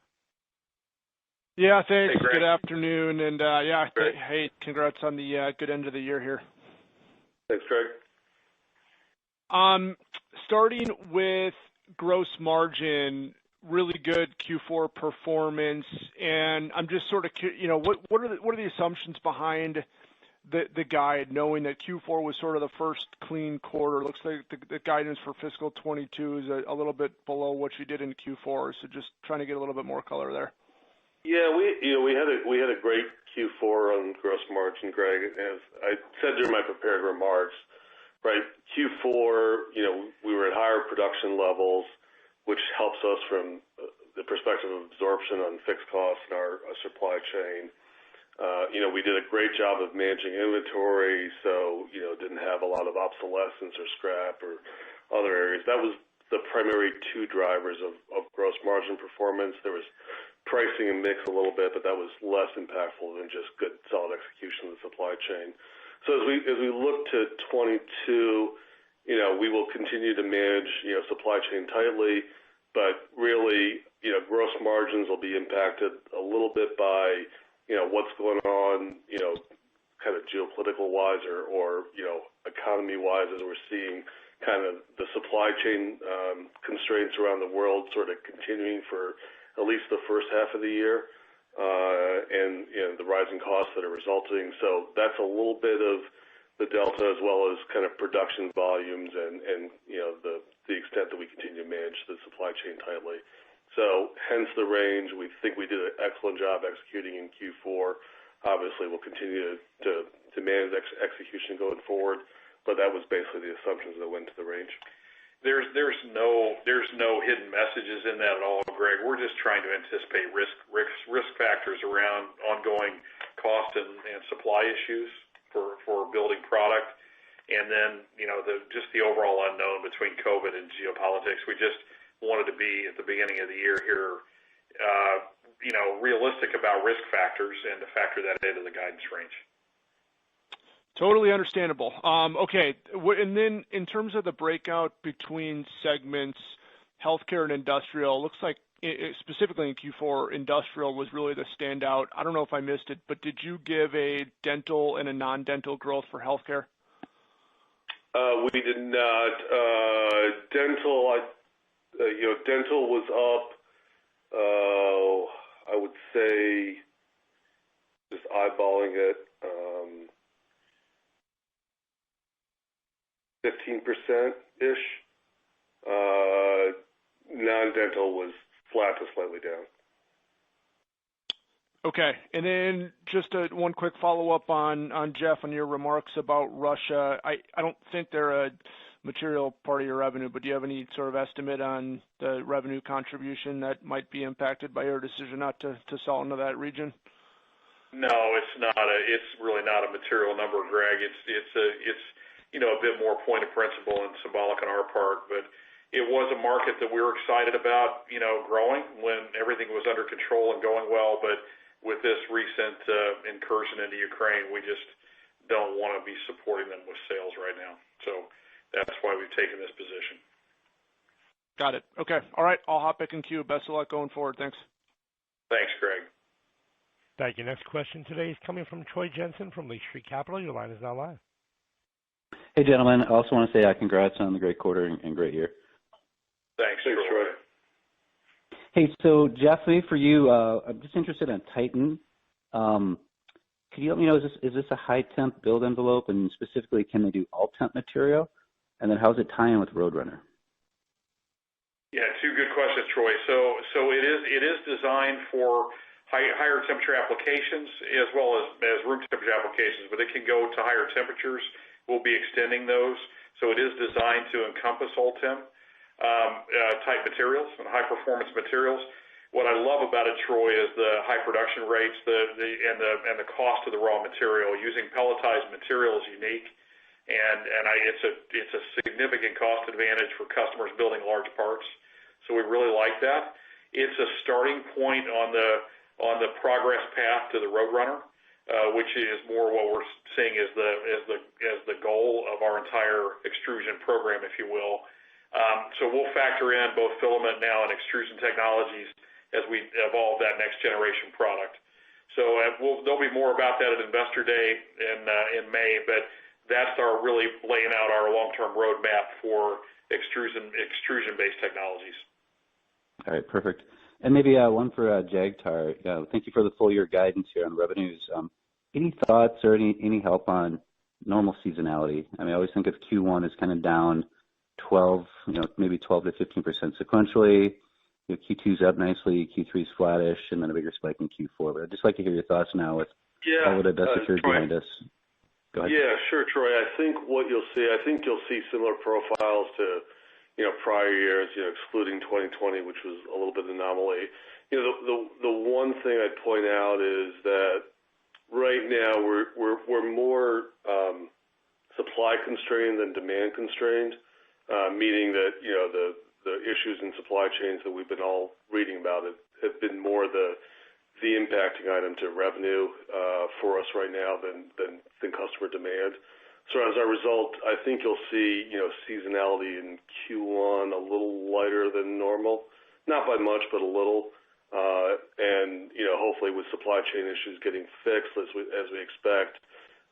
Yeah, thanks. Hey, good afternoon. And hey, congrats on the good end of the year here. Thanks, Greg. Starting with gross margin, really good Q4 performance, and I'm just sort of, what are the assumptions behind the guide, knowing that Q4 was sort of the first clean quarter? Looks like the guidance for fiscal 22 is a little bit below what you did in Q4, so just trying to get a little bit more color there. Yeah, we had a great Q4 on gross margin, Greg. As I said during my prepared remarks, right? Q4, we were at higher production levels, which helps us from the perspective of absorption on fixed costs in our supply chain. We did a great job of managing inventory, so didn't have a lot of obsolescence or scrap or other areas. That was the primary two drivers of gross margin performance. There was pricing and mix a little bit, but that was less impactful than just good solid execution of the supply chain. So as we look to 22, we will continue to manage supply chain tightly, but really gross margins will be impacted a little bit by what's going on, kind of geopolitical wise or economy wise, as we're seeing kind of the supply chain constraints around the world sort of continuing for at least the first half of the year, and the rising costs that are resulting. So that's a little bit of the delta, as well as kind of production volumes and the extent that we continue to manage the supply chain tightly. So hence the range. We think we did an excellent job executing in Q4. Obviously, we'll continue to manage execution going forward, but that was basically the assumptions that went to the range. There's no hidden messages in that at all, Greg. We're just trying to anticipate risk factors around ongoing cost and supply issues for building product, and then just the overall unknown between COVID and geopolitics. We just wanted to be at the beginning of the year here realistic about risk factors and to factor that into the guidance range. Totally understandable. Okay, and then in terms of the breakout between segments, healthcare and industrial, looks like specifically in Q4, industrial was really the standout. I don't know if I missed it, but did you give a dental and a non-dental growth for healthcare? We did not. Dental, dental was up. I would say, just eyeballing it, 15%-ish. Non-dental was flat to slightly down. Okay, and then just one quick follow-up on Jeff, on your remarks about Russia. I don't think they're a material part of your revenue, but do you have any sort of estimate on the revenue contribution that might be impacted by your decision not to sell into that region? No, it's not. It's really not a material number, Greg. It's a bit more point of principle and symbolic on our part, but it was a market that we were excited about, growing when everything was under control and going well. But with this recent incursion into Ukraine, we just don't want to be supporting them with sales right now. So that's why we've taken this position. Got it. Okay. All right. I'll hop back in queue. Best of luck going forward. Thanks. Thanks, Greg. Thank you. Next question today is coming from Troy Jensen from Lake Street Capital. Your line is now live. Hey, gentlemen. I also want to say congrats on the great quarter and great year. Thanks, Troy. Hey, so Jeff, maybe for you, I'm just interested in Titan. Could you let me know, is this a high temp build envelope, and specifically, can they do all temp material? And then how's it tie in with Roadrunner? Yeah, two good questions, Troy. So it is designed for higher temperature applications as well as room temperature applications, but it can go to higher temperatures. We'll be extending those. So it is designed to encompass all temp type materials and high performance materials. What I love about it, Troy, is the high production rates, and the cost of the raw material. Using pelletized material is unique, and it's a significant cost advantage for customers building large parts. So we really like that. It's a starting point on the progress path to the Roadrunner, which is more what we're seeing as the goal of our entire extrusion program, if you will. So we'll factor in both filament now and extrusion technologies as we evolve that next generation product. So there'll be more about that at Investor Day in May, but that's our really laying out our long-term roadmap for extrusion-based technologies. All right, perfect. And maybe one for Jagtar. Thank you for the full year guidance here on revenues. Any thoughts or any help on normal seasonality? I mean, I always think of Q1 as kind of down 12, maybe 12 to 15% sequentially. Q2's up nicely, Q3's flattish, and then a bigger spike in Q4. But I'd just like to hear your thoughts now with all of the divestitures behind us. Go ahead. Yeah, sure, Troy. I think you'll see similar profiles to prior years, excluding 2020, which was a little bit of an anomaly. The one thing I'd point out is that right now we're more supply constrained than demand constrained, meaning that the issues in supply chains that we've been all reading about have been more the impacting item to revenue for us right now than customer demand. So as a result, I think you'll see seasonality in Q1 a little lighter than normal, not by much, but a little. And hopefully with supply chain issues getting fixed as we expect,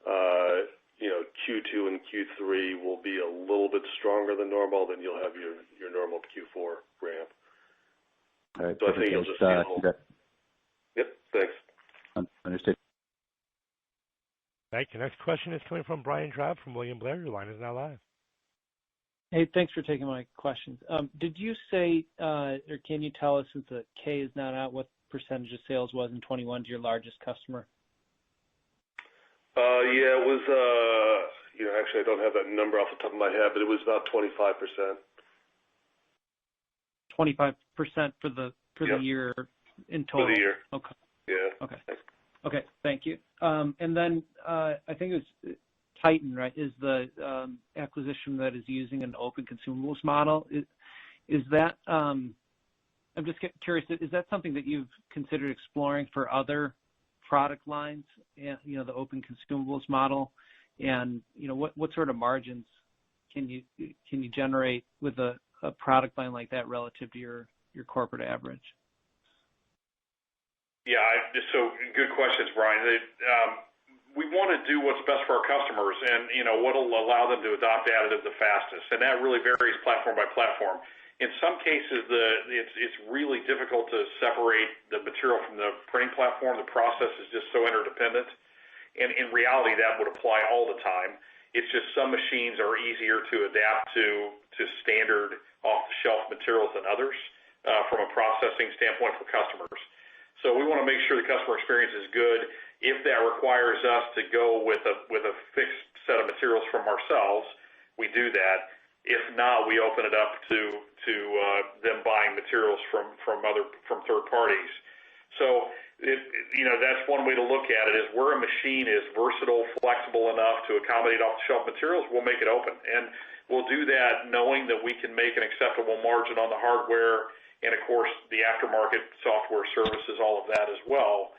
Q2 and Q3 will be a little bit stronger than normal. Then you'll have your normal Q4 ramp. All right. So I think you'll just see a little. Yep. Thanks. Understood. Thank you. Next question is coming from Brian Drab from William Blair. Your line is now live. Hey, thanks for taking my questions. Did you say, or can you tell us, since the K is not out, what percentage of sales was in 21 to your largest customer? Yeah, it was, actually I don't have that number off the top of my head, but it was about 25%. 25% for the year in total? For the year. Okay. Yeah. Okay, thank you. And then I think it was Titan, right, is the acquisition that is using an open consumables model. Is that I'm just curious, is that something that you've considered exploring for other product lines, the open consumables model? And, what sort of margins can you generate with a product line like that relative to your corporate average? Yeah, so good questions, Brian. We want to do what's best for our customers and, what will allow them to adopt additive the fastest. And that really varies platform by platform. In some cases, it's really difficult to separate the material from the printing platform. The process is just so interdependent. And in reality, that would apply all the time. It's just some machines are easier to adapt to standard off-the-shelf materials than others from a processing standpoint for customers. So we want to make sure the customer experience is good. If that requires us to go with a fixed set of materials from ourselves, we do that. If not, we open it up to them buying materials from third parties. So that's one way to look at it, is where a machine is versatile, flexible enough to accommodate off-the-shelf materials, we'll make it open. And we'll do that knowing that we can make an acceptable margin on the hardware and, of course, the aftermarket software services, all of that as well.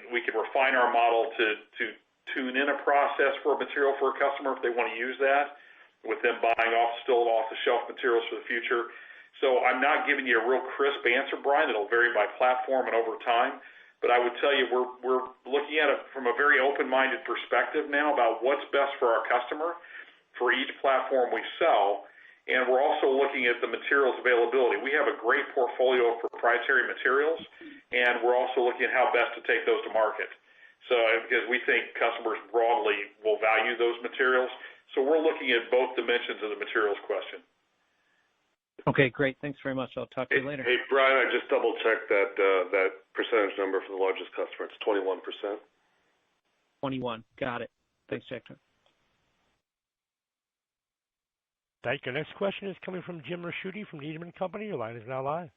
We can refine our model to tune in a process for a material for a customer if they want to use that, with them buying off-the-shelf materials for the future. So I'm not giving you a real crisp answer, Brian. It'll vary by platform and over time. But I would tell you we're looking at it from a very open-minded perspective now about what's best for our customer for each platform we sell. And we're also looking at the materials availability. We have a great portfolio of proprietary materials, and we're also looking at how best to take those to market. So because we think customers broadly will value those materials. So we're looking at both dimensions of the materials question. Okay, great. Thanks very much. I'll talk to you later. Hey, Brian, I just double-checked that percentage number for the largest customer. It's 21%. 21. Got it. Thanks, Jack. Thank you. Next question is coming from Jim Ricchiuti from Needham & Company. Your line is now live.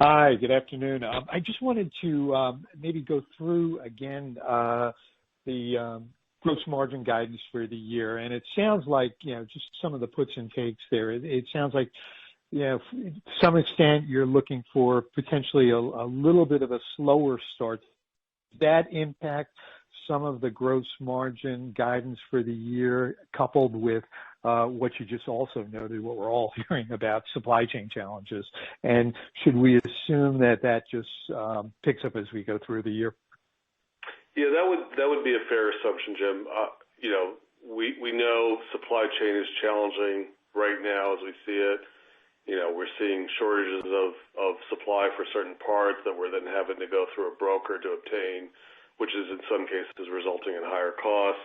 Hi, good afternoon. I just wanted to maybe go through again the gross margin guidance for the year. And it sounds like, just some of the puts and takes there. It sounds like, to some extent you're looking for potentially a little bit of a slower start. Does that impact some of the gross margin guidance for the year, coupled with what you just also noted, what we're all hearing about, supply chain challenges? And should we assume that just picks up as we go through the year? Yeah, that would be a fair assumption, Jim. We know supply chain is challenging right now as we see it. We're seeing shortages of supply for certain parts that we're then having to go through a broker to obtain, which is in some cases resulting in higher costs.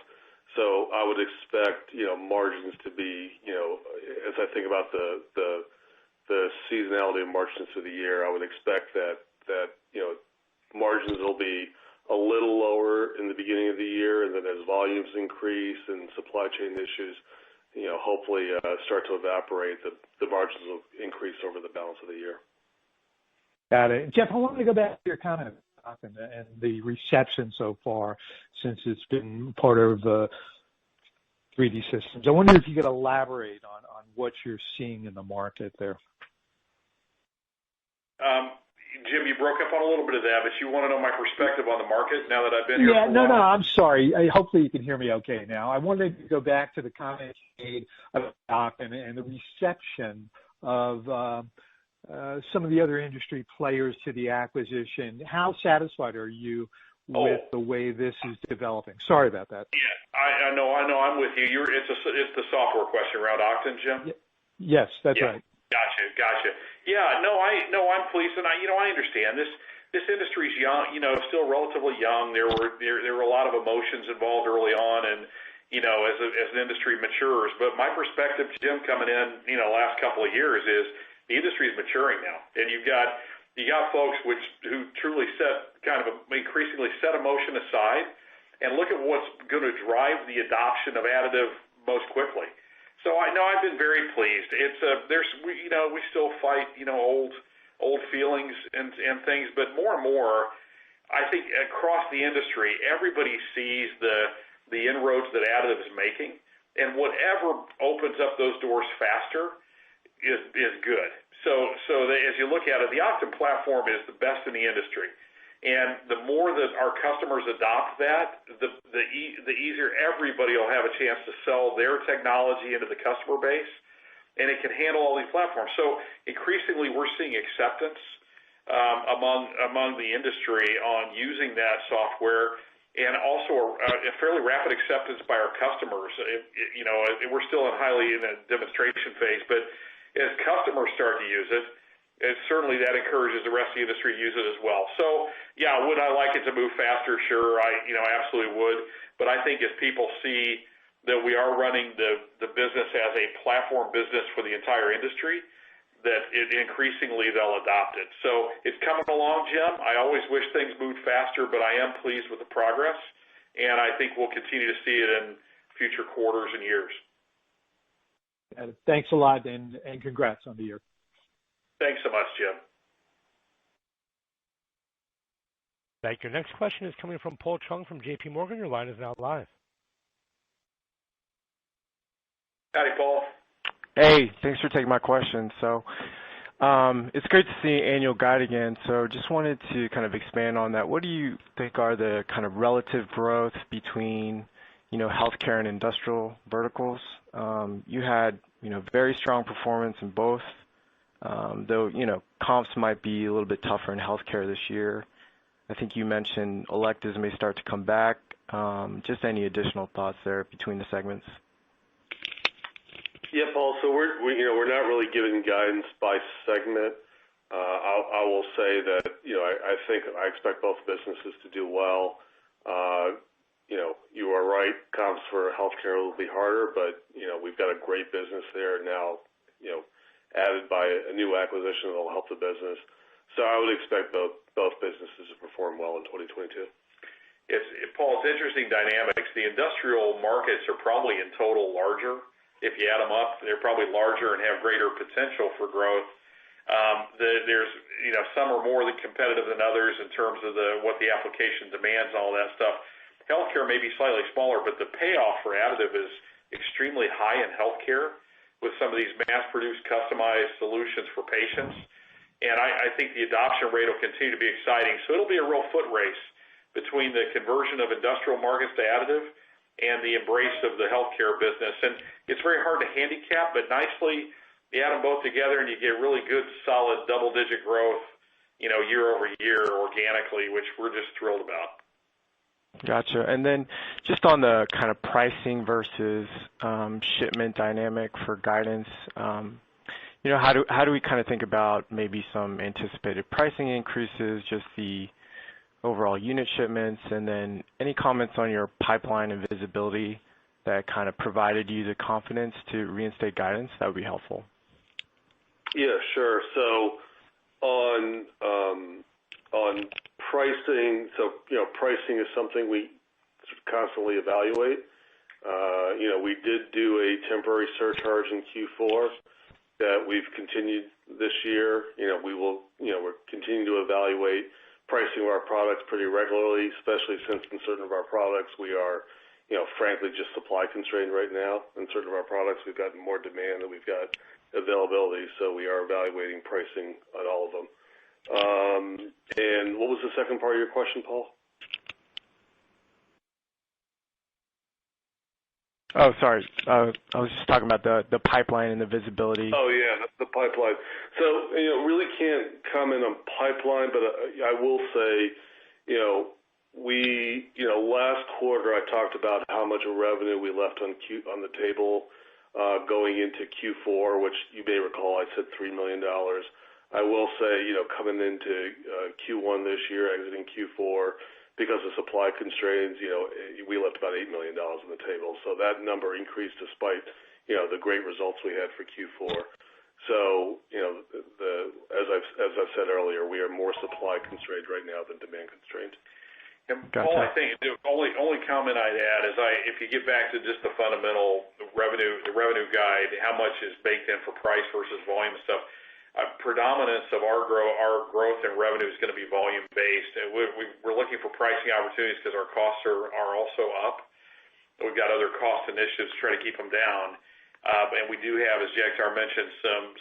So I would expect, margins to be, as I think about the seasonality of margins through the year, I would expect that margins will be a little lower in the beginning of the year, and then as volumes increase and supply chain issues, hopefully start to evaporate, the margins will increase over the balance of the year. Got it. Jeff, I wanted to go back to your comment and the reception so far, since it's been part of 3D Systems. I wonder if you could elaborate on what you're seeing in the market there. Jim, you broke up on a little bit of that, but you want to know my perspective on the market now that I've been here? Yeah, no, I'm sorry. Hopefully you can hear me okay now. I wanted to go back to the comment you made about and the reception of some of the other industry players to the acquisition. How satisfied are you with the way this is developing? Sorry about that. Yeah, I know. I'm with you. It's the software question around Octane, Jim. Yes, that's right. Gotcha. Yeah, I'm pleased, and I understand this industry's young, still relatively young. There were a lot of emotions involved early on, and as an industry matures. But my perspective, Jim, coming in, last couple of years is the industry is maturing now, and you got folks who truly increasingly set emotion aside and look at what's going to drive the adoption of additive most quickly. So I know I've been very pleased. We still fight old feelings and things, but more and more, I think across the industry, everybody sees the inroads that additive is making, and whatever opens up those doors faster is good. As you look at it, the Optum platform is the best in the industry. And the more that our customers adopt that, the easier everybody will have a chance to sell their technology into the customer base, and it can handle all these platforms. So increasingly, we're seeing acceptance among the industry on using that software, and also a fairly rapid acceptance by our customers. We're still in a demonstration phase, but as customers start to use it, certainly that encourages the rest of the industry to use it as well. So, yeah, would I like it to move faster? Sure, I absolutely would. But I think as people see that we are running the business as a platform business for the entire industry, that increasingly they'll adopt it. So it's coming along, Jim. I always wish things moved faster, but I am pleased with the progress, and I think we'll continue to see it in future quarters and years. Thanks a lot, and congrats on the year. Thanks so much, Jim. Thank you. Next question is coming from Paul Chung from J.P. Morgan. Your line is now live. Howdy, Paul. Hey, thanks for taking my question. So it's great to see annual guide again. So just wanted to kind of expand on that. What do you think are the kind of relative growth between healthcare and industrial verticals? You had very strong performance in both, though comps might be a little bit tougher in healthcare this year. I think you mentioned electives may start to come back. Just any additional thoughts there between the segments? Yeah, Paul. So we're not really giving guidance by segment. I will say that I expect both businesses to do well. You are right. Comps for healthcare will be harder, but we've got a great business there now. Added by a new acquisition that will help the business. So I would expect both businesses to perform well in 2022. Paul, it's interesting dynamics. The industrial markets are probably in total larger. If you add them up, they're probably larger and have greater potential for growth. There's some are more competitive than others in terms of what the application demands and all that stuff. Healthcare may be slightly smaller, but the payoff for additive is extremely high in healthcare with some of these mass-produced, customized solutions for patients. And I think the adoption rate will continue to be exciting. So it'll be a real foot race between the conversion of industrial markets to additive and the embrace of the healthcare business. And it's very hard to handicap, but nicely you add them both together and you get really good, solid double-digit growth, year over year organically, which we're just thrilled about. Gotcha. And then just on the kind of pricing versus shipment dynamic for guidance, how do we kind of think about maybe some anticipated pricing increases, just the overall unit shipments, and then any comments on your pipeline and visibility that kind of provided you the confidence to reinstate guidance? That would be helpful. Yeah, sure. So on pricing, pricing is something we constantly evaluate. We did do a temporary surcharge in Q4 that we've continued this year. We're continuing to evaluate pricing of our products pretty regularly, especially since in certain of our products we are, frankly, just supply constrained right now. In certain of our products, we've got more demand than we've got availability, so we are evaluating pricing on all of them. And what was the second part of your question, Paul? Oh, sorry. I was just talking about the pipeline and the visibility. Oh, yeah, that's the pipeline. So, really can't comment on pipeline, but I will say, last quarter I talked about how much revenue we left on the table going into Q4, which you may recall I said $3 million. I will say, coming into Q1 this year, exiting Q4, because of supply constraints, we left about $8 million on the table. So that number increased despite, the great results we had for Q4. So, as I've said earlier, we are more supply constrained right now than demand constrained. And Paul, I think the only comment I'd add is if you get back to just the fundamental revenue guide, how much is baked in for price versus volume and stuff. Predominance of our growth and revenue is going to be volume based, and we're looking for pricing opportunities because our costs are also up. We've got other cost initiatives to try to keep them down. And we do have, as Jagtar mentioned,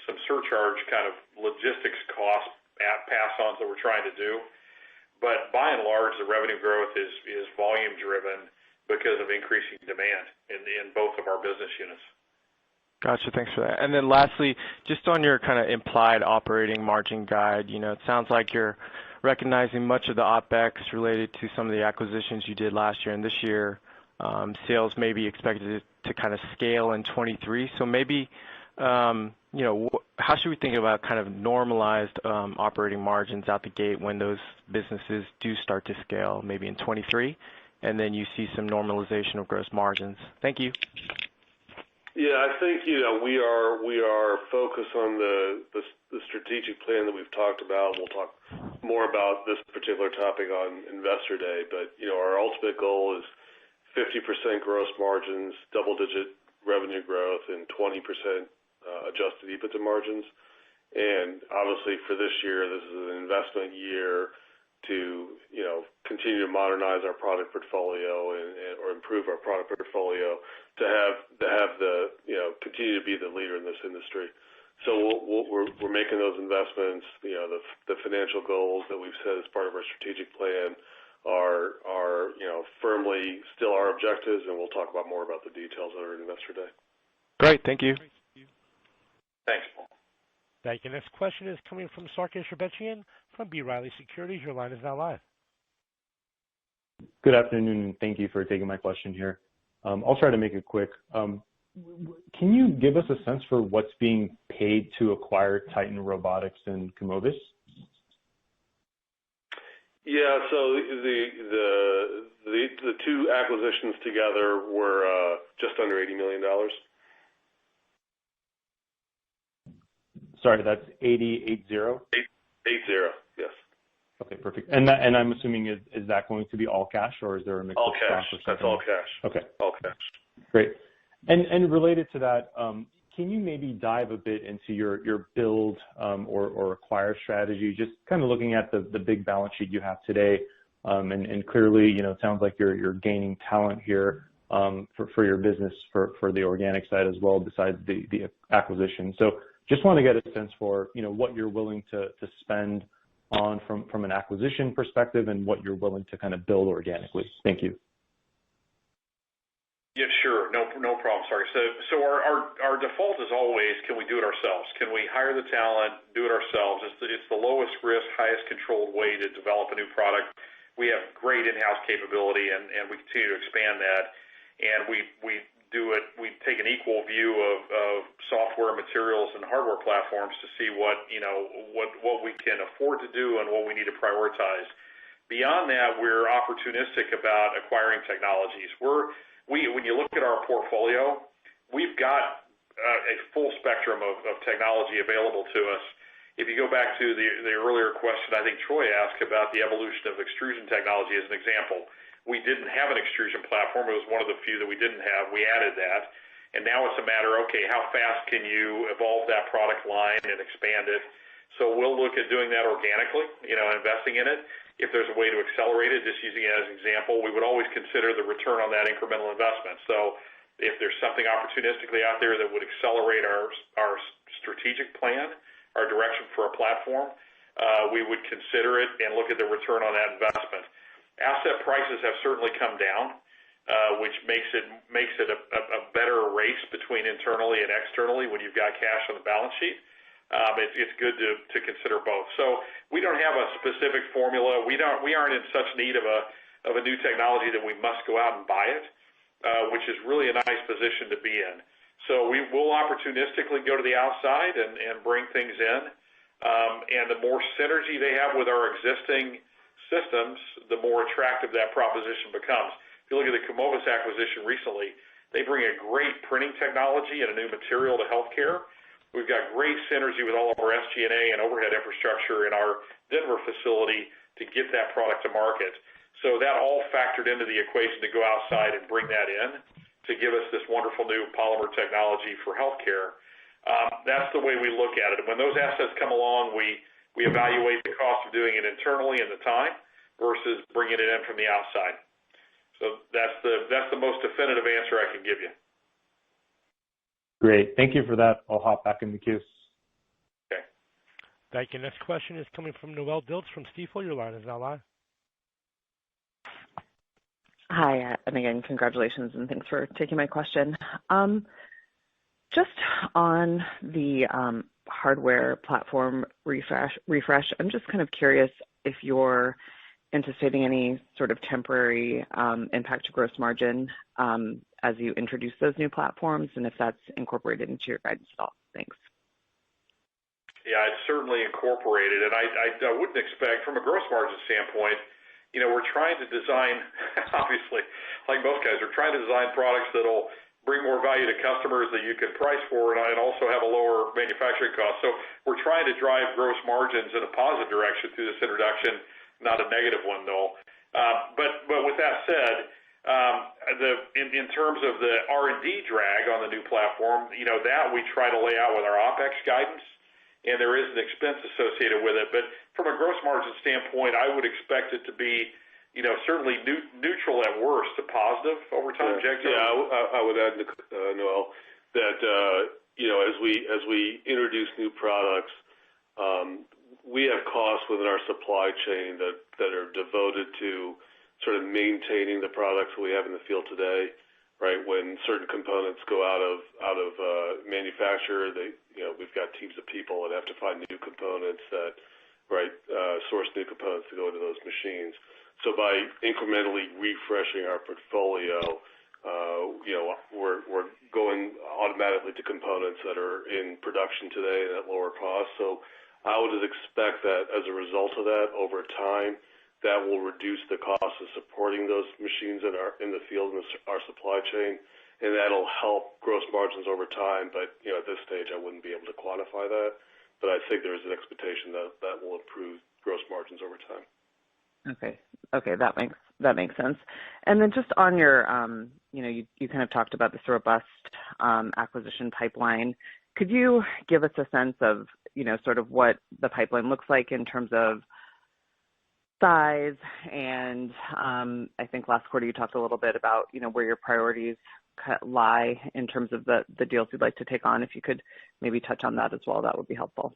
some surcharge kind of logistics cost pass-ons that we're trying to do. But by and large, the revenue growth is volume driven because of increasing demand in both of our business units. Gotcha. Thanks for that. And then lastly, just on your kind of implied operating margin guide, it sounds like you're recognizing much of the OpEx related to some of the acquisitions you did last year and this year. Sales may be expected to kind of scale in 23. So maybe, how should we think about kind of normalized operating margins out the gate when those businesses do start to scale, maybe in 23, and then you see some normalization of gross margins? Thank you. Yeah, I think we are focused on the strategic plan that we've talked about. We'll talk more about this particular topic on Investor Day, but our ultimate goal is 50% gross margins, double-digit revenue growth, and 20% adjusted Ebitda margins. And obviously for this year, this is an investment year to continue to modernize our product portfolio or improve our product portfolio to have the continue to be the leader in this industry. So we're making those investments. The financial goals that we've set as part of our strategic plan are firmly still our objectives, and we'll talk about more about the details at our Investor Day. Great, thank you. Thanks, Paul. Thank you. Next question is coming from Sarkis Sherbetchyan from B. Riley Securities. Your line is now live. Good afternoon, and thank you for taking my question here. I'll try to make it quick. Can you give us a sense for what's being paid to acquire Titan Robotics and Komovis? Yeah, so the two acquisitions together were just under $80 million. Sorry, that's 80? 80, yes. Okay, perfect. And I'm assuming is that going to be all cash, or is there a mix of stock or something? That's all cash. Okay. All cash. Great. And related to that, can you maybe dive a bit into your build or acquire strategy? Just kind of looking at the big balance sheet you have today, and clearly, it sounds like you're gaining talent here for your business for the organic side as well, besides the acquisition. So just want to get a sense for what you're willing to spend on from an acquisition perspective and what you're willing to kind of build organically. Thank you. Yeah, sure. No problem. Sorry. So our default is always, can we do it ourselves? Can we hire the talent, do it ourselves? It's the lowest risk, highest controlled way to develop a new product. We have great in-house capability, and we continue to expand that. And we do it. We take an equal view of software, materials, and hardware platforms to see what we can afford to do and what we need to prioritize. Beyond that, we're opportunistic about acquiring technologies. When you look at our portfolio, we've got a full spectrum of technology available to us. If you go back to the earlier question, I think Troy asked about the evolution of extrusion technology as an example. We didn't have an extrusion platform. It was one of the few that we didn't have. We added that. And now it's a matter, okay, how fast can you evolve that product line and expand it? So we'll look at doing that organically, investing in it. If there's a way to accelerate it, just using it as an example, we would always consider the return on that incremental investment. So if there's something opportunistically out there that would accelerate our strategic plan, our direction for a platform, we would consider it and look at the return on that investment. Asset prices have certainly come down, which makes it a better race between internally and externally when you've got cash on the balance sheet. It's good to consider both. So we don't have a specific formula. We aren't in such need of a new technology that we must go out and buy it, which is really a nice position to be in. So we will opportunistically go to the outside and bring things in. And the more synergy they have with our existing systems, the more attractive that proposition becomes. If you look at the Komovis acquisition recently, they bring a great printing technology and a new material to healthcare. We've got great synergy with all of our SG&A and overhead infrastructure in our Denver facility to get that product to market. So that all factored into the equation to go outside and bring that in to give us this wonderful new polymer technology for healthcare. That's the way we look at it. When those assets come along, we evaluate the cost of doing it internally and the time versus bringing it in from the outside. So that's the most definitive answer I can give you. Great. Thank you for that. I'll hop back in the queue. Okay. Thank you. Next question is coming from Noelle Dilts from Stifel. Your line is now live. Hi, and again, congratulations and thanks for taking my question. Just on the hardware platform refresh, I'm just kind of curious if you're anticipating any sort of temporary impact to gross margin as you introduce those new platforms, and if that's incorporated into your guidance at all. Thanks. Yeah, it's certainly incorporated, and I wouldn't expect, from a gross margin standpoint, we're trying to design, obviously, like most guys, we're trying to design products that'll bring more value to customers that you can price for and also have a lower manufacturing cost. So we're trying to drive gross margins in a positive direction through this introduction, not a negative one, though. But with that said, in terms of the R&D drag on the new platform, that we try to lay out with our OpEx guidance, and there is an expense associated with it. But from a gross margin standpoint, I would expect it to be, certainly neutral at worst to positive over time. Jack? Yeah, I would add, Noel, that as we introduce new products, we have costs within our supply chain that are devoted to sort of maintaining the products we have in the field today. Right, when certain components go out of manufacture, we've got teams of people that have to find new components source new components to go into those machines. So by incrementally refreshing our portfolio, we're going automatically to components that are in production today and at lower cost. So I would expect that as a result of that, over time, that will reduce the cost of supporting those machines in the field and our supply chain, and that'll help gross margins over time. But at this stage, I wouldn't be able to quantify that. But I think there is an expectation that will improve gross margins over time. Okay, that makes sense. And then just on your, you kind of talked about this robust acquisition pipeline. Could you give us a sense of, sort of what the pipeline looks like in terms of size? And I think last quarter you talked a little bit about, where your priorities lie in terms of the deals you'd like to take on. If you could maybe touch on that as well, that would be helpful.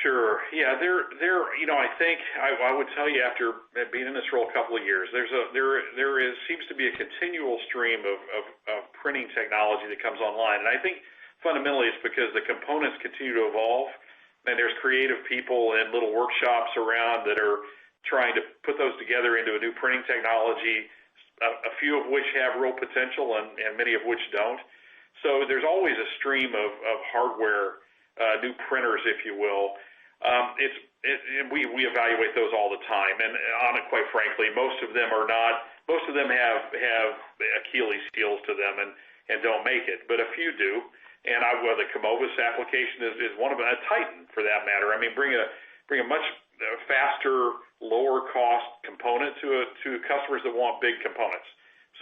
Sure. Yeah, I think I would tell you, after being in this role a couple of years, there seems to be a continual stream of printing technology that comes online, and I think fundamentally it's because the components continue to evolve, and there's creative people and little workshops around that are trying to put those together into a new printing technology, a few of which have real potential and many of which don't. So there's always a stream of hardware, new printers, if you will. We evaluate those all the time, and quite frankly, most of them have Achilles heels to them and don't make it, but a few do. And the Komovis application is one of them. A Titan, for that matter. I mean, bring a much faster, lower cost component to customers that want big components.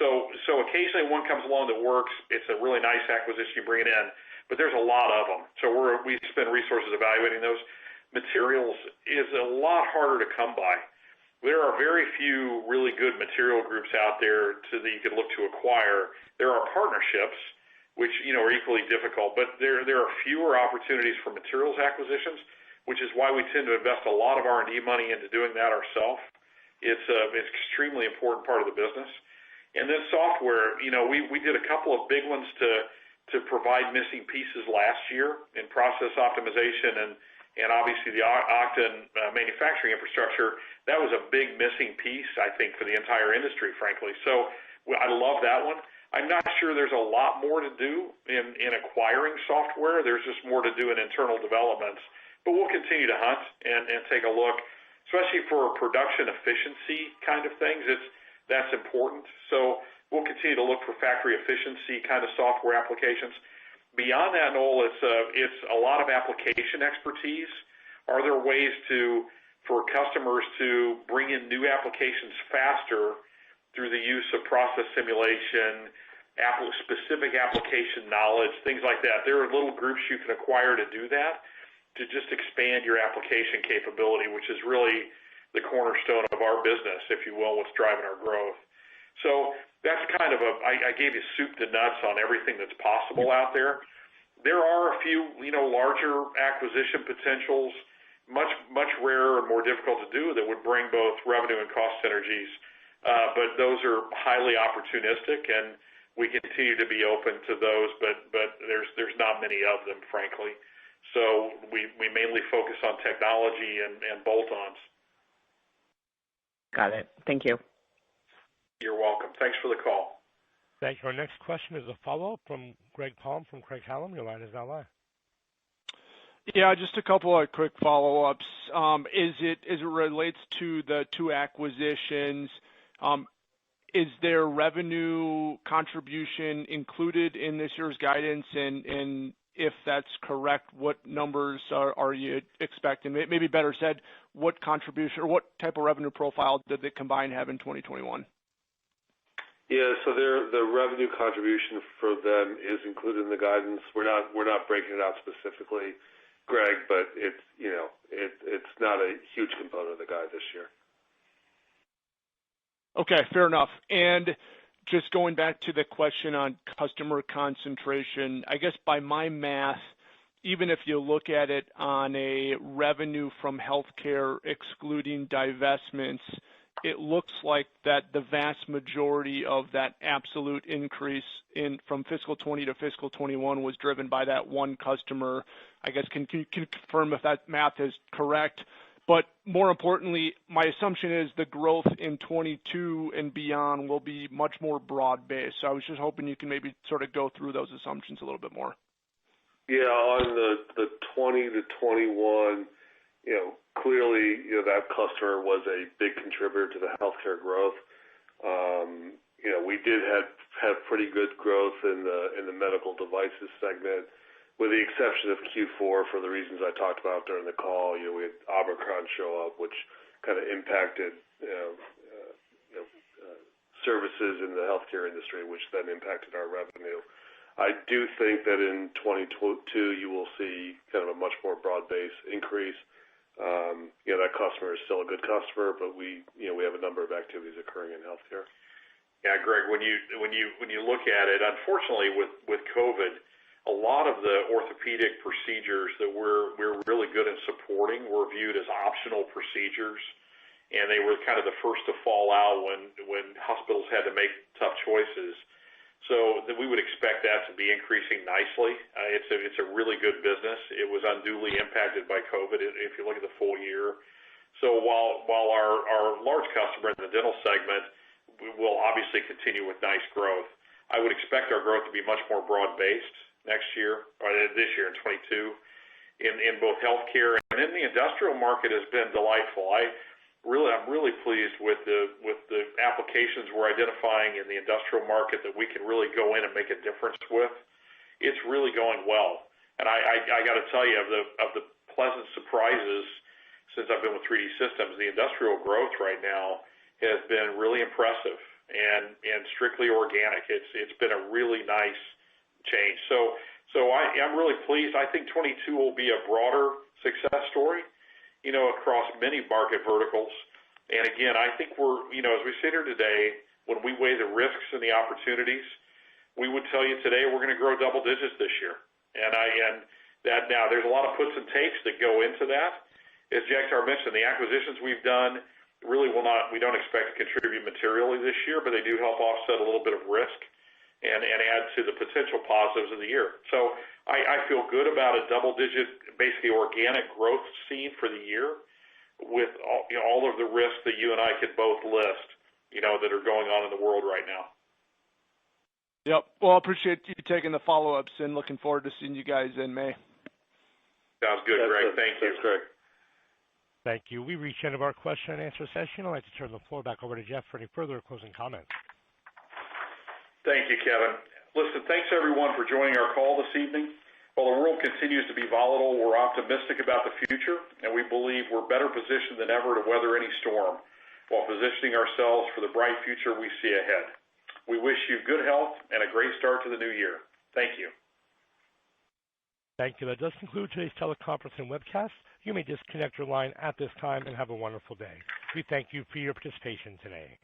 So occasionally one comes along that works. It's a really nice acquisition. You bring it in, but there's a lot of them. So we spend resources evaluating those. Materials is a lot harder to come by. There are very few really good material groups out there that you could look to acquire. There are partnerships, which are equally difficult, but there are fewer opportunities for materials acquisitions, which is why we tend to invest a lot of R&D money into doing that ourselves. It's an extremely important part of the business. And then software, we did a couple of big ones to provide missing pieces last year in process optimization and obviously the Octane manufacturing infrastructure. That was a big missing piece, I think, for the entire industry, frankly. So I love that one. I'm not sure there's a lot more to do in acquiring software. There's just more to do in internal developments. But we'll continue to hunt and take a look, especially for production efficiency kind of things. That's important. So we'll continue to look for factory efficiency kind of software applications. Beyond that, Noel, it's a lot of application expertise. Are there ways for customers to bring in new applications faster through the use of process simulation, specific application knowledge, things like that? There are little groups you can acquire to do that, to just expand your application capability, which is really the cornerstone of our business, if you will, what's driving our growth. So that's kind of I gave you soup to nuts on everything that's possible out there. There are a few, larger acquisition potentials, much rarer and more difficult to do, that would bring both revenue and cost synergies. But those are highly opportunistic, and we continue to be open to those. But there's not many of them, frankly. So we mainly focus on technology and bolt-ons. Got it. Thank you. You're welcome. Thanks for the call. Thank you. Our next question is a follow-up from Greg Palm from Craig-Hallum. Your line is now live. Yeah, just a couple of quick follow-ups. As it relates to the two acquisitions, is there revenue contribution included in this year's guidance? And if that's correct, what numbers are you expecting? Maybe better said, what contribution or what type of revenue profile did they combine have in 2021? Yeah, so the revenue contribution for them is included in the guidance. We're not breaking it out specifically, Greg, but it's not a huge component of the guide this year. Okay, fair enough. And just going back to the question on customer concentration, I guess by my math, even if you look at it on a revenue from healthcare excluding divestments, it looks like that the vast majority of that absolute increase from fiscal 20 to fiscal 21 was driven by that one customer. I guess can you confirm if that math is correct? But more importantly, my assumption is the growth in 22 and beyond will be much more broad-based. So I was just hoping you can maybe sort of go through those assumptions a little bit more. Yeah, on the 20 to 21, clearly, that customer was a big contributor to the healthcare growth. We did have pretty good growth in the medical devices segment, with the exception of Q4 for the reasons I talked about during the call. We had Omicron show up, which kind of impacted services in the healthcare industry, which then impacted our revenue. I do think that in 2022 you will see kind of a much more broad-based increase. That customer is still a good customer, but we have a number of activities occurring in healthcare. Yeah, Greg, when you look at it, unfortunately with COVID, a lot of the orthopedic procedures that we're really good at supporting were viewed as optional procedures, and they were kind of the first to fall out when hospitals had to make tough choices. So we would expect that to be increasing nicely. It's a really good business. It was unduly impacted by COVID if you look at the full year. So while our large customer in the dental segment will obviously continue with nice growth, I would expect our growth to be much more broad-based next year, or this year in 22, in both healthcare and in the industrial market has been delightful. I'm really pleased with the applications we're identifying in the industrial market that we can really go in and make a difference with. It's really going well, and I got to tell you, of the pleasant surprises since I've been with 3D Systems, the industrial growth right now has been really impressive and strictly organic. It's been a really nice change. So I'm really pleased. I think 22 will be a broader success story, across many market verticals. And again, I think we're, as we sit here today, when we weigh the risks and the opportunities, we would tell you today we're going to grow double digits this year. And that now there's a lot of puts and takes that go into that. As Jagtar mentioned, the acquisitions we've done really we don't expect to contribute materially this year, but they do help offset a little bit of risk and add to the potential positives of the year. So I feel good about a double-digit, basically organic growth scene for the year, with all of the risks that you and I could both list, that are going on in the world right now. Yep. Well, I appreciate you taking the follow-ups and looking forward to seeing you guys in May. Sounds good, Greg. Thank you. Thanks, Greg. Thank you. We reached the end of our question and answer session. I'd like to turn the floor back over to Jeff for any further closing comments. Thank you, Kevin. Listen, thanks everyone for joining our call this evening. While the world continues to be volatile, we're optimistic about the future, and we believe we're better positioned than ever to weather any storm, while positioning ourselves for the bright future we see ahead. We wish you good health and a great start to the new year. Thank you. Thank you. That does conclude today's teleconference and webcast. You may disconnect your line at this time and have a wonderful day. We thank you for your participation today.